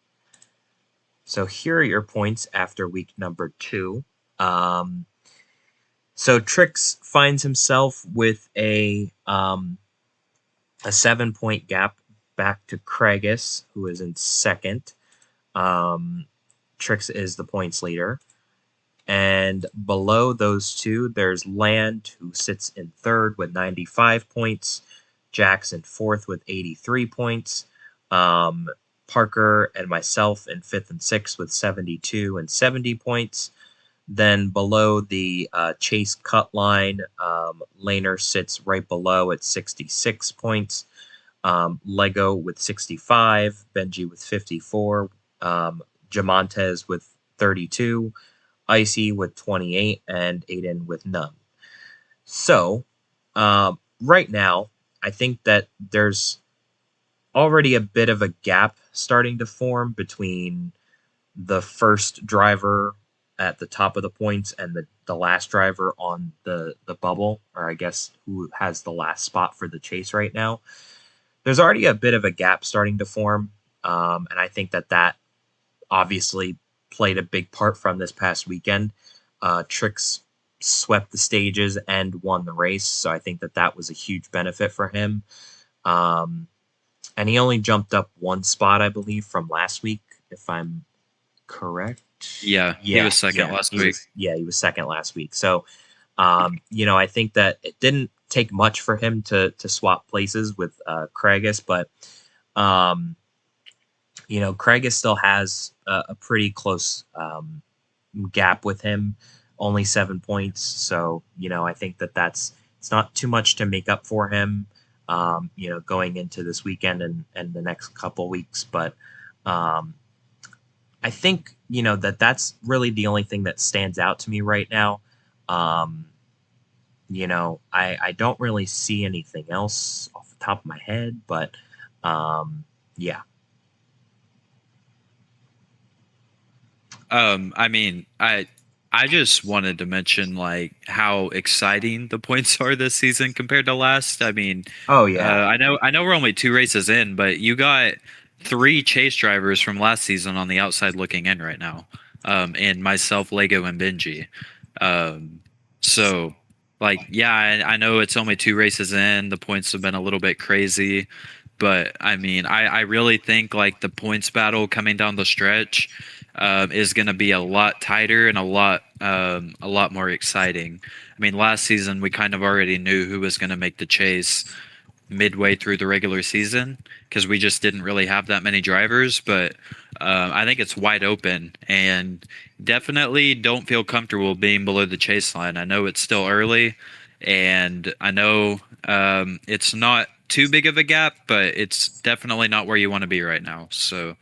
So here are your points after week number 2. So Trix finds himself with a 7-point gap back to Kragus, who is in second. Trix is the points leader. And below those two, there's Land, who sits in third with 95 points. Jack's in fourth with 83 points. Parker and myself in fifth and sixth with 72 and 70 points. Then below the Chase cut line, Laner sits right below at 66 points. Lego with 65. Benji with 54. Jamontez with 32. Icy with 28, and Aiden with none. So, right now, I think that there's already a bit of a gap starting to form between the first driver at the top of the points and the last driver on the bubble, or I guess who has the last spot for the chase right now. There's already a bit of a gap starting to form, and I think that obviously played a big part from this past weekend. Trix swept the stages and won the race, so I think that was a huge benefit for him. And he only jumped up one spot, I believe, from last week, if I'm correct. Yeah, he was second last week. He was second last week. So, I think that it didn't take much for him to swap places with Kragus, but Kragus still has a pretty close gap with him, only 7 points. So, I think it's not too much to make up for him, going into this weekend and the next couple weeks. But I think, that's really the only thing that stands out to me right now. I don't really see anything else off the top of my head, but yeah. I mean, I just wanted to mention how exciting the points are this season compared to last. I mean, oh yeah, I know we're only 2 races in, but you got 3 chase drivers from last season on the outside looking in right now, and myself, Lego, and Benji. I know it's only 2 races in. The points have been a little bit crazy, But I mean, I really think like the points battle coming down the stretch is going to be a lot tighter and a lot more exciting. I mean, last season we kind of already knew who was going to make the chase midway through the regular season because we just didn't really have that many drivers. But I think it's wide open, and definitely don't feel comfortable being below the chase line. I know it's still early, and I know it's not too big of a gap, but it's definitely not where you want to be right now. So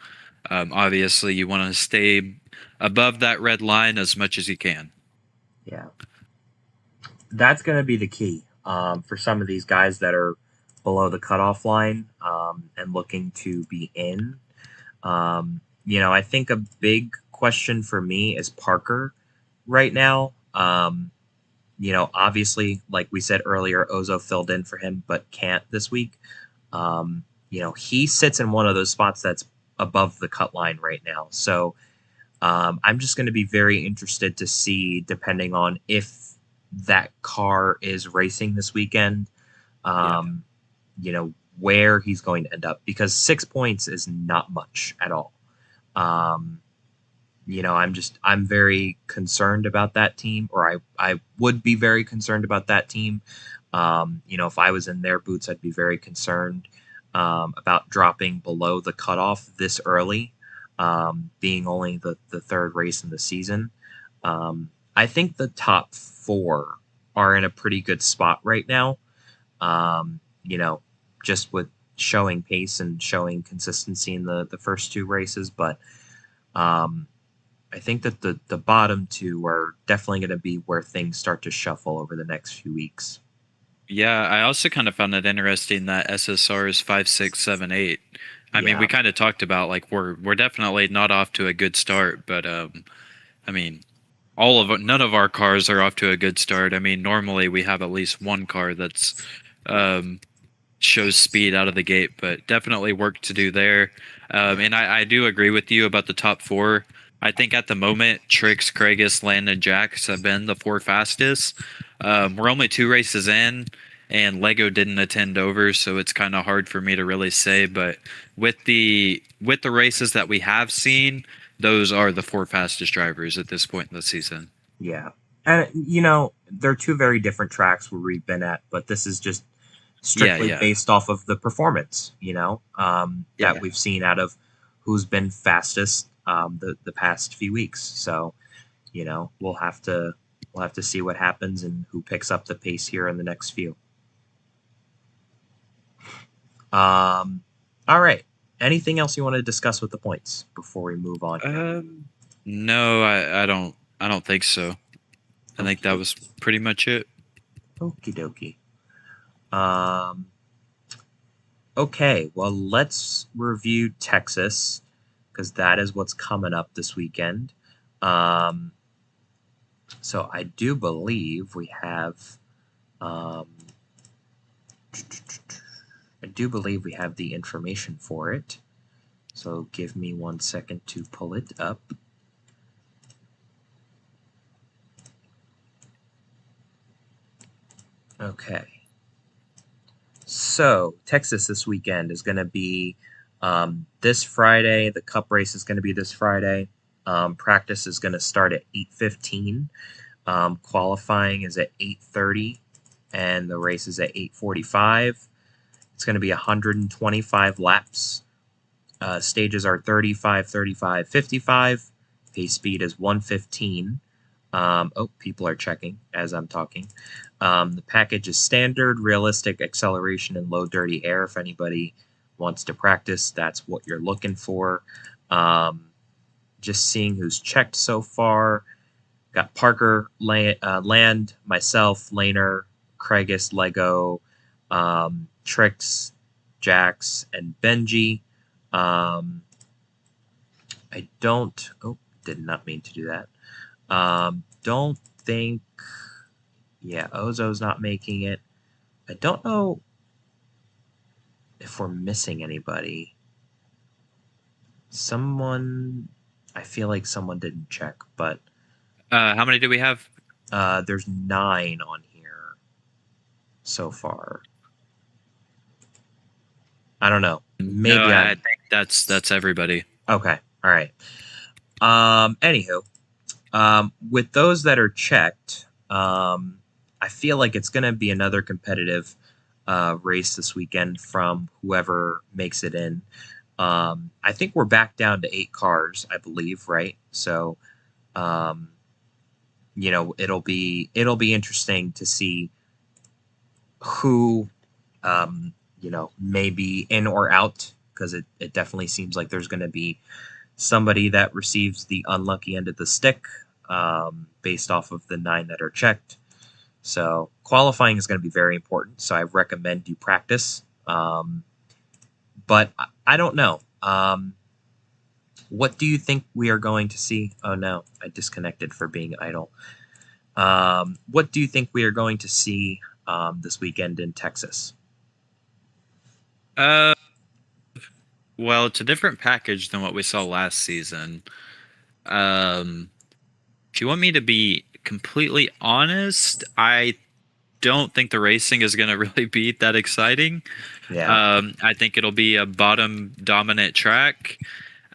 obviously you want to stay above that red line as much as you can. Yeah. That's going to be the key for some of these guys that are below the cutoff line and looking to be in. I think a big question for me is Parker right now. Obviously, like we said earlier, Ozo filled in for him, but can't this week. He sits in one of those spots that's above the cut line right now. So I'm just going to be very interested to see, depending on if that car is racing this weekend, where he's going to end up, because 6 points is not much at all. I'm very concerned about that team, or I would be very concerned about that team. If I was in their boots, I'd be very concerned about dropping below the cutoff this early, being only the third race in the season. I think the top 4 are in a pretty good spot right now. Just with showing pace and showing consistency in the first 2 races. But I think that the bottom 2 are definitely going to be where things start to shuffle over the next few weeks. Yeah, I also kind of found it interesting that SSR is 5, 6, 7, 8. I mean, we kind of talked about like we're definitely not off to a good start, but I mean, none of our cars are off to a good start. I mean, normally we have at least one car that's shows speed out of the gate, but definitely work to do there. And I do agree with you about the top 4. I think at the moment, Trix, Craigus, Landon, Jax have been the 4 fastest. We're only 2 races in, and Lego didn't attend over, so it's kind of hard for me to really say. But with the races that we have seen, those are the 4 fastest drivers at this point in the season. Yeah. And, they're 2 very different tracks where we've been at, but this is just strictly based off of the performance, that we've seen out of who's been fastest the past few weeks. So, we'll have to see what happens and who picks up the pace here in the next few. All right. Anything else you want to discuss with the points before we move on? No, I don't think so. I think that was pretty much it. Okie dokie. Okay, well, let's review Texas, because that is what's coming up this weekend. So I do believe we have the information for it. So give me 1 second to pull it up. Okay. So Texas this weekend is going to be this Friday. The Cup race is going to be this Friday. Practice is going to start at 8:15. Qualifying is at 8:30, and the race is at 8:45. It's going to be 125 laps. Stages are 35, 35, 55. Pace speed is 115. People are checking as I'm talking. The package is standard, realistic, acceleration, and low dirty air. If anybody wants to practice, that's what you're looking for. Just seeing who's checked so far. Got Parker, Land, myself, Laner, Craigus, Lego, Trix, Jax, and Benji. Did not mean to do that. Don't think, Ozo's not making it. I don't know if we're missing anybody. I feel like someone didn't check, but how many do we have? There's 9 on here so far. I don't know. Maybe No, I think that's everybody. Okay. All right. Anywho, with those that are checked, I feel like it's going to be another competitive race this weekend from whoever makes it in. I think we're back down to 8 cars, I believe, right? So, um, it'll be interesting to see who, may be in or out, because it definitely seems like there's going to be somebody that receives the unlucky end of the stick, based off of the 9 that are checked. So qualifying is going to be very important. So I recommend you practice. But I don't know. What do you think we are going to see? Oh no, I disconnected for being idle. What do you think we are going to see this weekend in Texas? Well, it's a different package than what we saw last season. If you want me to be completely honest, I don't think the racing is going to really be that exciting. Yeah. I think it'll be a bottom dominant track.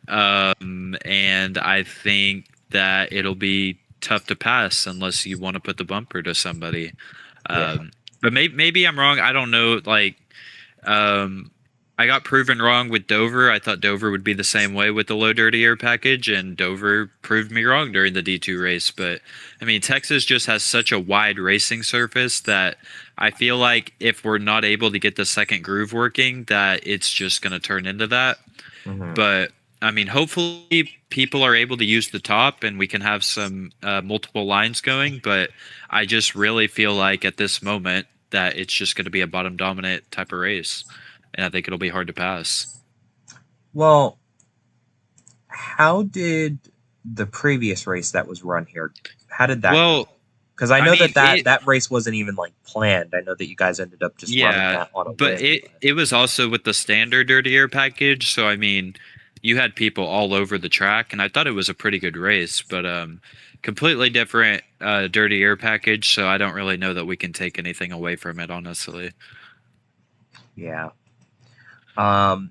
And I think that it'll be tough to pass unless you want to put the bumper to somebody. Yeah. But maybe I'm wrong. I don't know. Like, I got proven wrong with Dover. I thought Dover would be the same way with the low dirty air package, and Dover proved me wrong during the D2 race. But I mean, Texas just has such a wide racing surface that I feel like if we're not able to get the second groove working, that it's just going to turn into that. Mhm. But I mean, hopefully people are able to use the top and we can have some multiple lines going. But I just really feel like at this moment that it's just going to be a bottom dominant type of race. And I think it'll be hard to pass. Well, how did the previous race that was run here? How did that? Well, because I know mean, that race wasn't even like planned. I know that you guys ended up just running that on a but whim, it was also with the standard dirty air package. So I mean, you had people all over the track, and I thought it was a pretty good race. But completely different dirty air package. So I don't really know that we can take anything away from it, honestly. Yeah. I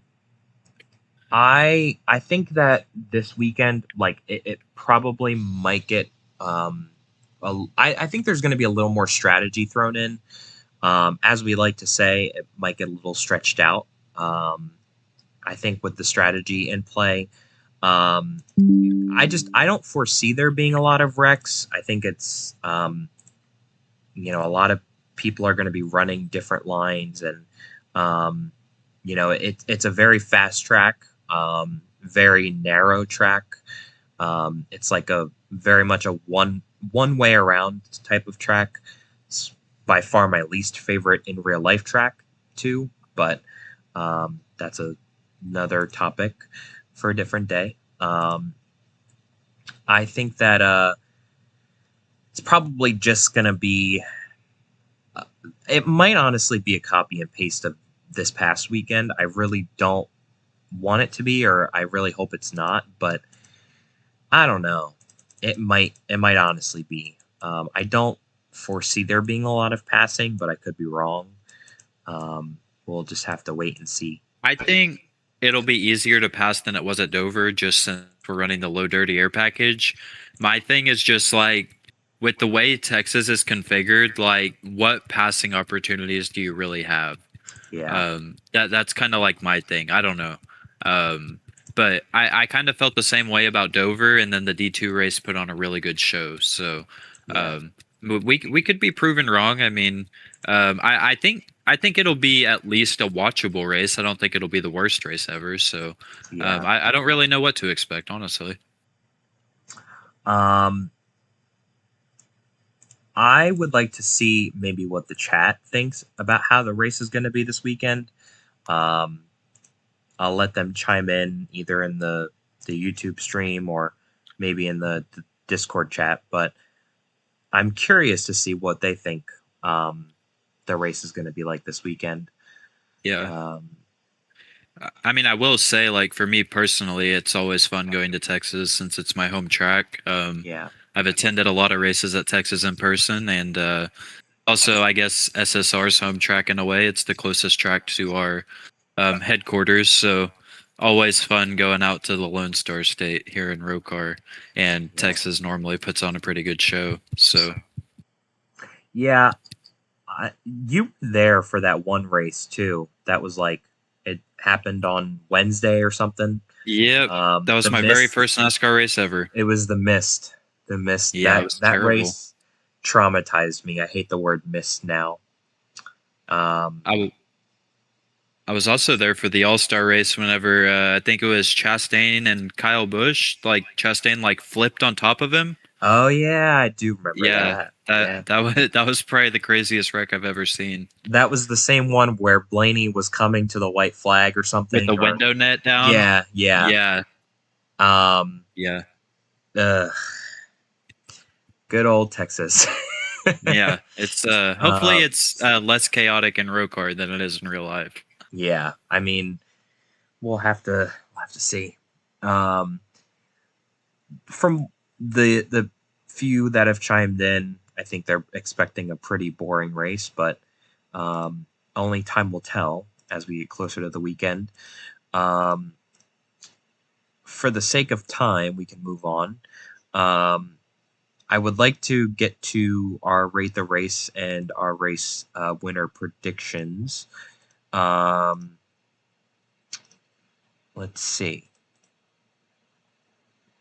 think that this weekend, like it probably might get. I think there's going to be a little more strategy thrown in. As we like to say, it might get a little stretched out. I think with the strategy in play, I don't foresee there being a lot of wrecks. I think it's a lot of people are going to be running different lines, and it's a very fast track, very narrow track. It's like a very much a one way around type of track. It's by far my least favorite in real life track too, but that's another topic for a different day. I think that it's probably just going to be. It might honestly be a copy and paste of this past weekend. I really don't want it to be, or I really hope it's not, but I don't know. It might honestly be. I don't foresee there being a lot of passing, but I could be wrong. We'll just have to wait and see. I think it'll be easier to pass than it was at Dover, just since we're running the low dirty air package. My thing is just like, with the way Texas is configured, like what passing opportunities do you really have? Yeah. That's kind of like my thing. I don't know. But I kind of felt the same way about Dover, and then the D2 race put on a really good show. So we could be proven wrong. I mean, I think it'll be at least a watchable race. I don't think it'll be the worst race ever. So I don't really know what to expect, honestly. I would like to see maybe what the chat thinks about how the race is going to be this weekend. I'll let them chime in either in the YouTube stream or maybe in the Discord chat. But I'm curious to see what they think the race is going to be like this weekend. Yeah. I mean, I will say, like, for me personally, it's always fun going to Texas since it's my home track. Yeah. I've attended a lot of races at Texas in person, and also, I guess, SSR's home track in a way. It's the closest track to our headquarters. So always fun going out to the Lone Star State here in ROCAR, and Texas normally puts on a pretty good show. So Yeah, you were there for that one race too. That was like it happened on Wednesday or something. yep, that was The my very mist. first NASCAR race ever. It was the mist. The mist. Yeah, it That was that terrible. race traumatized me. I hate the word mist now. Um, I was also there for the All Star race whenever I think it was Chastain and Kyle Busch. Like Chastain like flipped on top of him. oh yeah, I do remember Yeah, that. that Yeah. that was probably the craziest wreck I've ever seen. That was the same one where Blaney was coming to the white flag or With something. the Or window net down. yeah, yeah. Yeah, Um, yeah, ugh, good old Texas. yeah. It's hopefully Um, it's less chaotic in ROCAR than it is in real life. yeah, I mean, we'll have to see. Um, from the few that have chimed in, I think they're expecting a pretty boring race, but um, only time will tell as we get closer to the weekend. Um, for the sake of time, we can move on. Um, I would like to get to our rate the race and our race winner predictions. Um, let's see.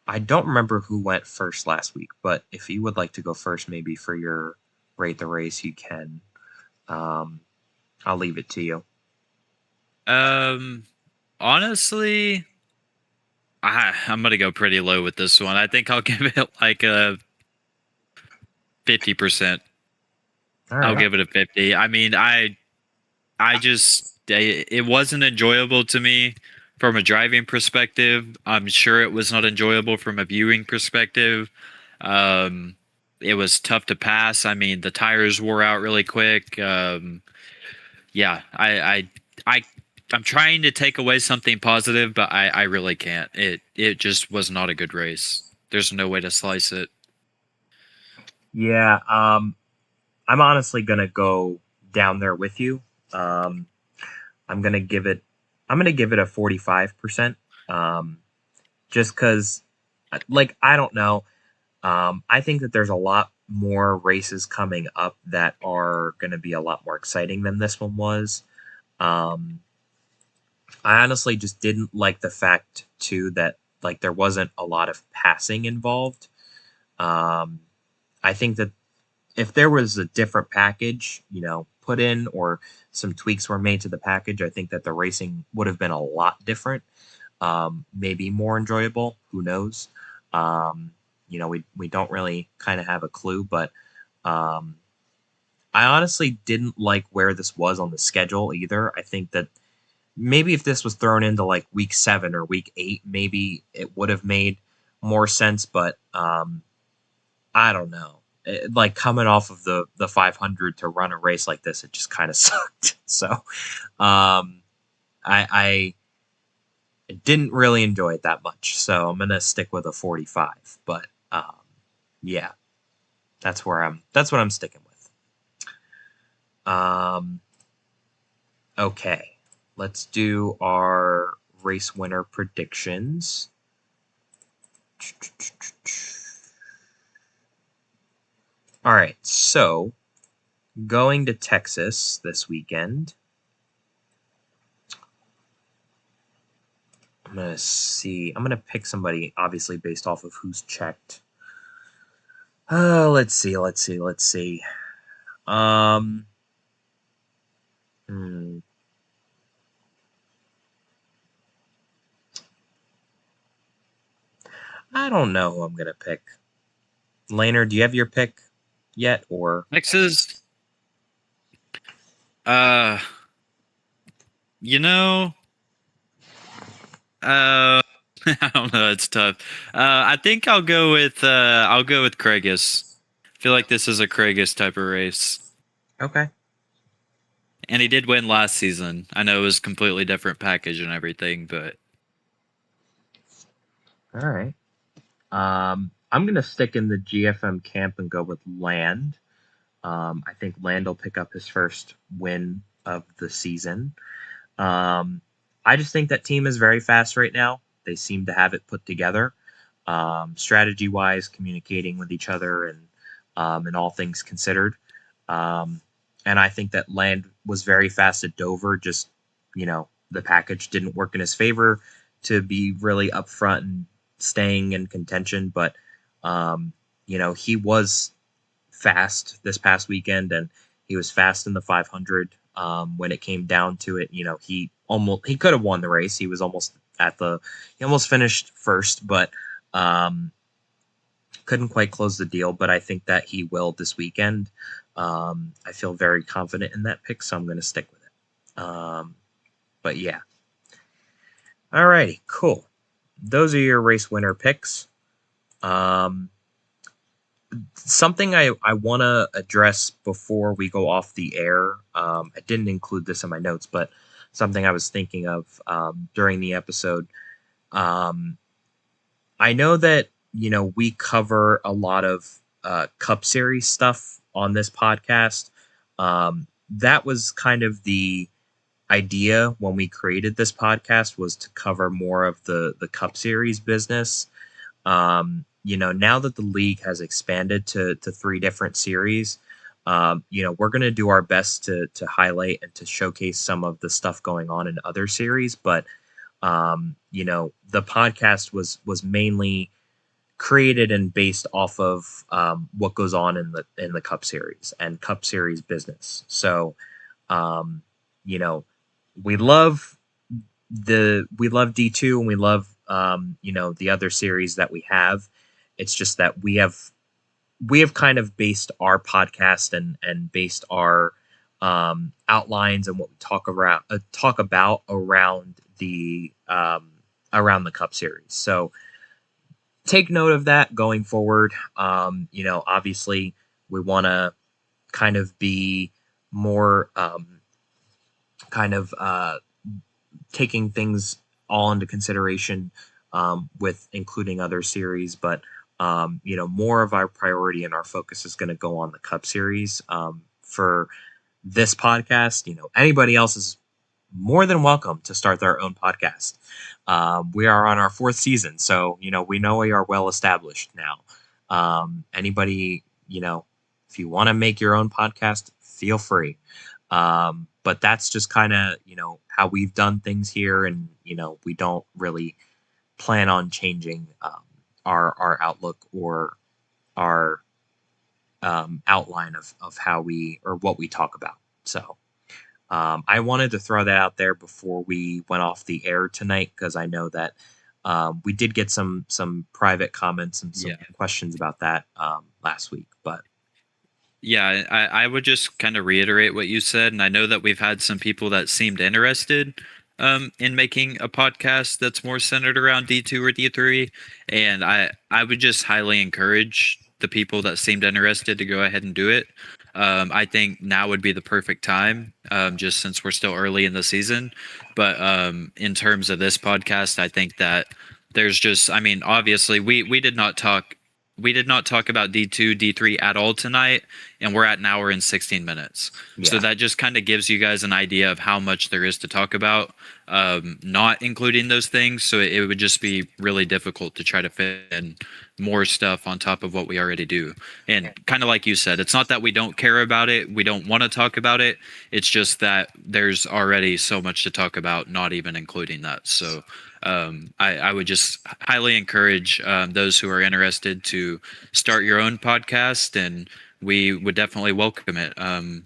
I don't remember who went first last week, but if you would like to go first, maybe for your rate the race, you can. Um, I'll leave it to you. Honestly, I'm gonna go pretty low with this one. I think I'll give it like a 50%. All I'll right. give it a 50. I mean, it wasn't enjoyable to me from a driving perspective. I'm sure it was not enjoyable from a viewing perspective. Um, it was tough to pass. I mean, the tires wore out really quick. Yeah, I, I'm trying to take away something positive, but I really can't. It just was not a good race. There's no way to slice it. Yeah. I'm honestly gonna go down there with you. Um, I'm gonna give it. I'm gonna give it a 45%. Um, just because, like, I don't know. I think that there's a lot more races coming up that are going to be a lot more exciting than this one was. Um, I honestly just didn't like the fact too that like there wasn't a lot of passing involved. Um, I think that if there was a different package, put in or some tweaks were made to the package, I think that the racing would have been a lot different. Maybe more enjoyable. Who knows? We don't really kind of have a clue, but um, I honestly didn't like where this was on the schedule either. I think that maybe if this was thrown into like week 7 or week 8, maybe it would have made more sense. But I don't know. Like coming off of the 500 to run a race like this, it just kind of sucked. So I didn't really enjoy it that much. So I'm gonna stick with a 45. But yeah, that's what I'm sticking with. Okay, let's do our race winner predictions. All right, so going to Texas this weekend. I'm gonna see. I'm gonna pick somebody, obviously based off of who's checked. Let's see. Um, hmm. I don't know who I'm gonna pick. Laner, do you have your pick yet, or Texas, uh, you know, I don't know. It's tough. I think I'll go with Craigus. I feel like this is a Craigus type of race, okay? and he did win last season. I know it was completely different package and everything, but All right. I'm gonna stick in the GFM camp and go with Land. I think Land will pick up his first win of the season. I just think that team is very fast right now. They seem to have it put together, strategy wise, communicating with each other, and all things considered. Um, and I think that Land was very fast at Dover. Just the package didn't work in his favor to be really upfront and staying in contention. But he was fast this past weekend, and he was fast in the 500. When it came down to it, he could have won the race. He was almost he almost finished first, but couldn't quite close the deal. But I think that he will this weekend. I feel very confident in that pick, so I'm going to stick with it. But yeah. Alrighty, cool. Those are your race winner picks. Something I want to address before we go off the air. I didn't include this in my notes, but something I was thinking of during the episode. I know that we cover a lot of Cup Series stuff on this podcast. That was kind of the idea when we created this podcast, was to cover more of the Cup Series business. Now that the league has expanded to 3 different series, we're going to do our best to highlight and to showcase some of the stuff going on in other series. But, the podcast was mainly created and based off of what goes on in the Cup Series and Cup Series business. So, we love D2, and we love the other series that we have. It's just that we have kind of based our podcast and based our outlines and what we talk about around the Cup Series. So take note of that going forward. Obviously we want to kind of be more taking things all into consideration with including other series, but more of our priority and our focus is going to go on the Cup Series for this podcast. Anybody else is more than welcome to start their own podcast. We are on our 4th season, so we know we are well established now. Anybody, if you want to make your own podcast, feel free. But that's just kind of how we've done things here, and we don't really plan on changing our outlook or our outline of how we or what we talk about. So I wanted to throw that out there before we went off the air tonight, because I know that we did get some private comments and some questions about that last week. But yeah, I would just kind of reiterate what you said, and I know that we've had some people that seemed interested in making a podcast that's more centered around D2 or D3, and I would just highly encourage the people that seemed interested to go ahead and do it. I think now would be the perfect time, just since we're still early in the season. But in terms of this podcast, I think that there's just, obviously we did not talk about D2, D3 at all tonight, and we're at an hour and 16 minutes. Yeah. So that just kind of gives you guys an idea of how much there is to talk about, not including those things. So it would just be really difficult to try to fit in more stuff on top of what we already do. And kind of like you said, it's not that we don't care about it, we don't want to talk about it. It's just that there's already so much to talk about, not even including that. So I would just highly encourage those who are interested to start your own podcast, and we would definitely welcome it.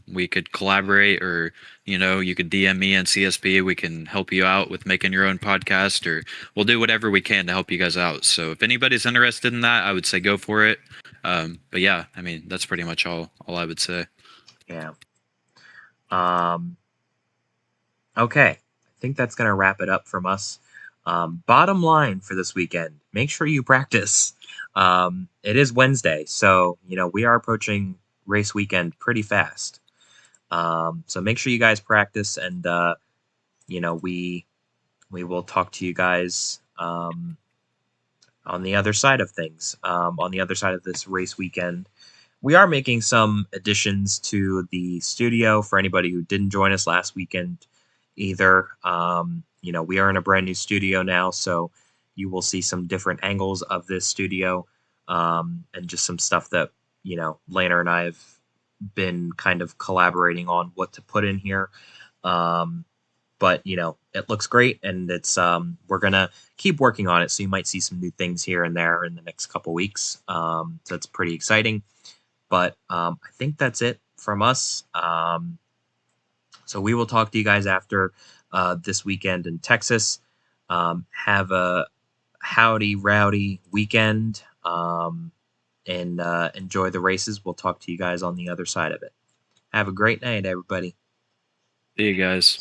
We could collaborate, or you could DM me and CSP. We can help you out with making your own podcast, or we'll do whatever we can to help you guys out. So if anybody's interested in that, I would say go for it. But yeah, that's pretty much all I would say. Yeah. Okay. I think that's going to wrap it up from us. Bottom line for this weekend, make sure you practice. It is Wednesday, so we are approaching race weekend pretty fast. So make sure you guys practice, and we will talk to you guys on the other side of things. On the other side of this race weekend, we are making some additions to the studio for anybody who didn't join us last weekend either. You know, we are in a brand new studio now, so you will see some different angles of this studio, and just some stuff that, you know, Lana and I have been kind of collaborating on what to put in here. But you know, it looks great, and it's we're gonna keep working on it, so you might see some new things here and there in the next couple weeks. So it's pretty exciting. But I think that's it from us. So we will talk to you guys after this weekend in Texas. Have a howdy rowdy weekend, and enjoy the races. We'll talk to you guys on the other side of it. Have a great night, everybody. See you guys.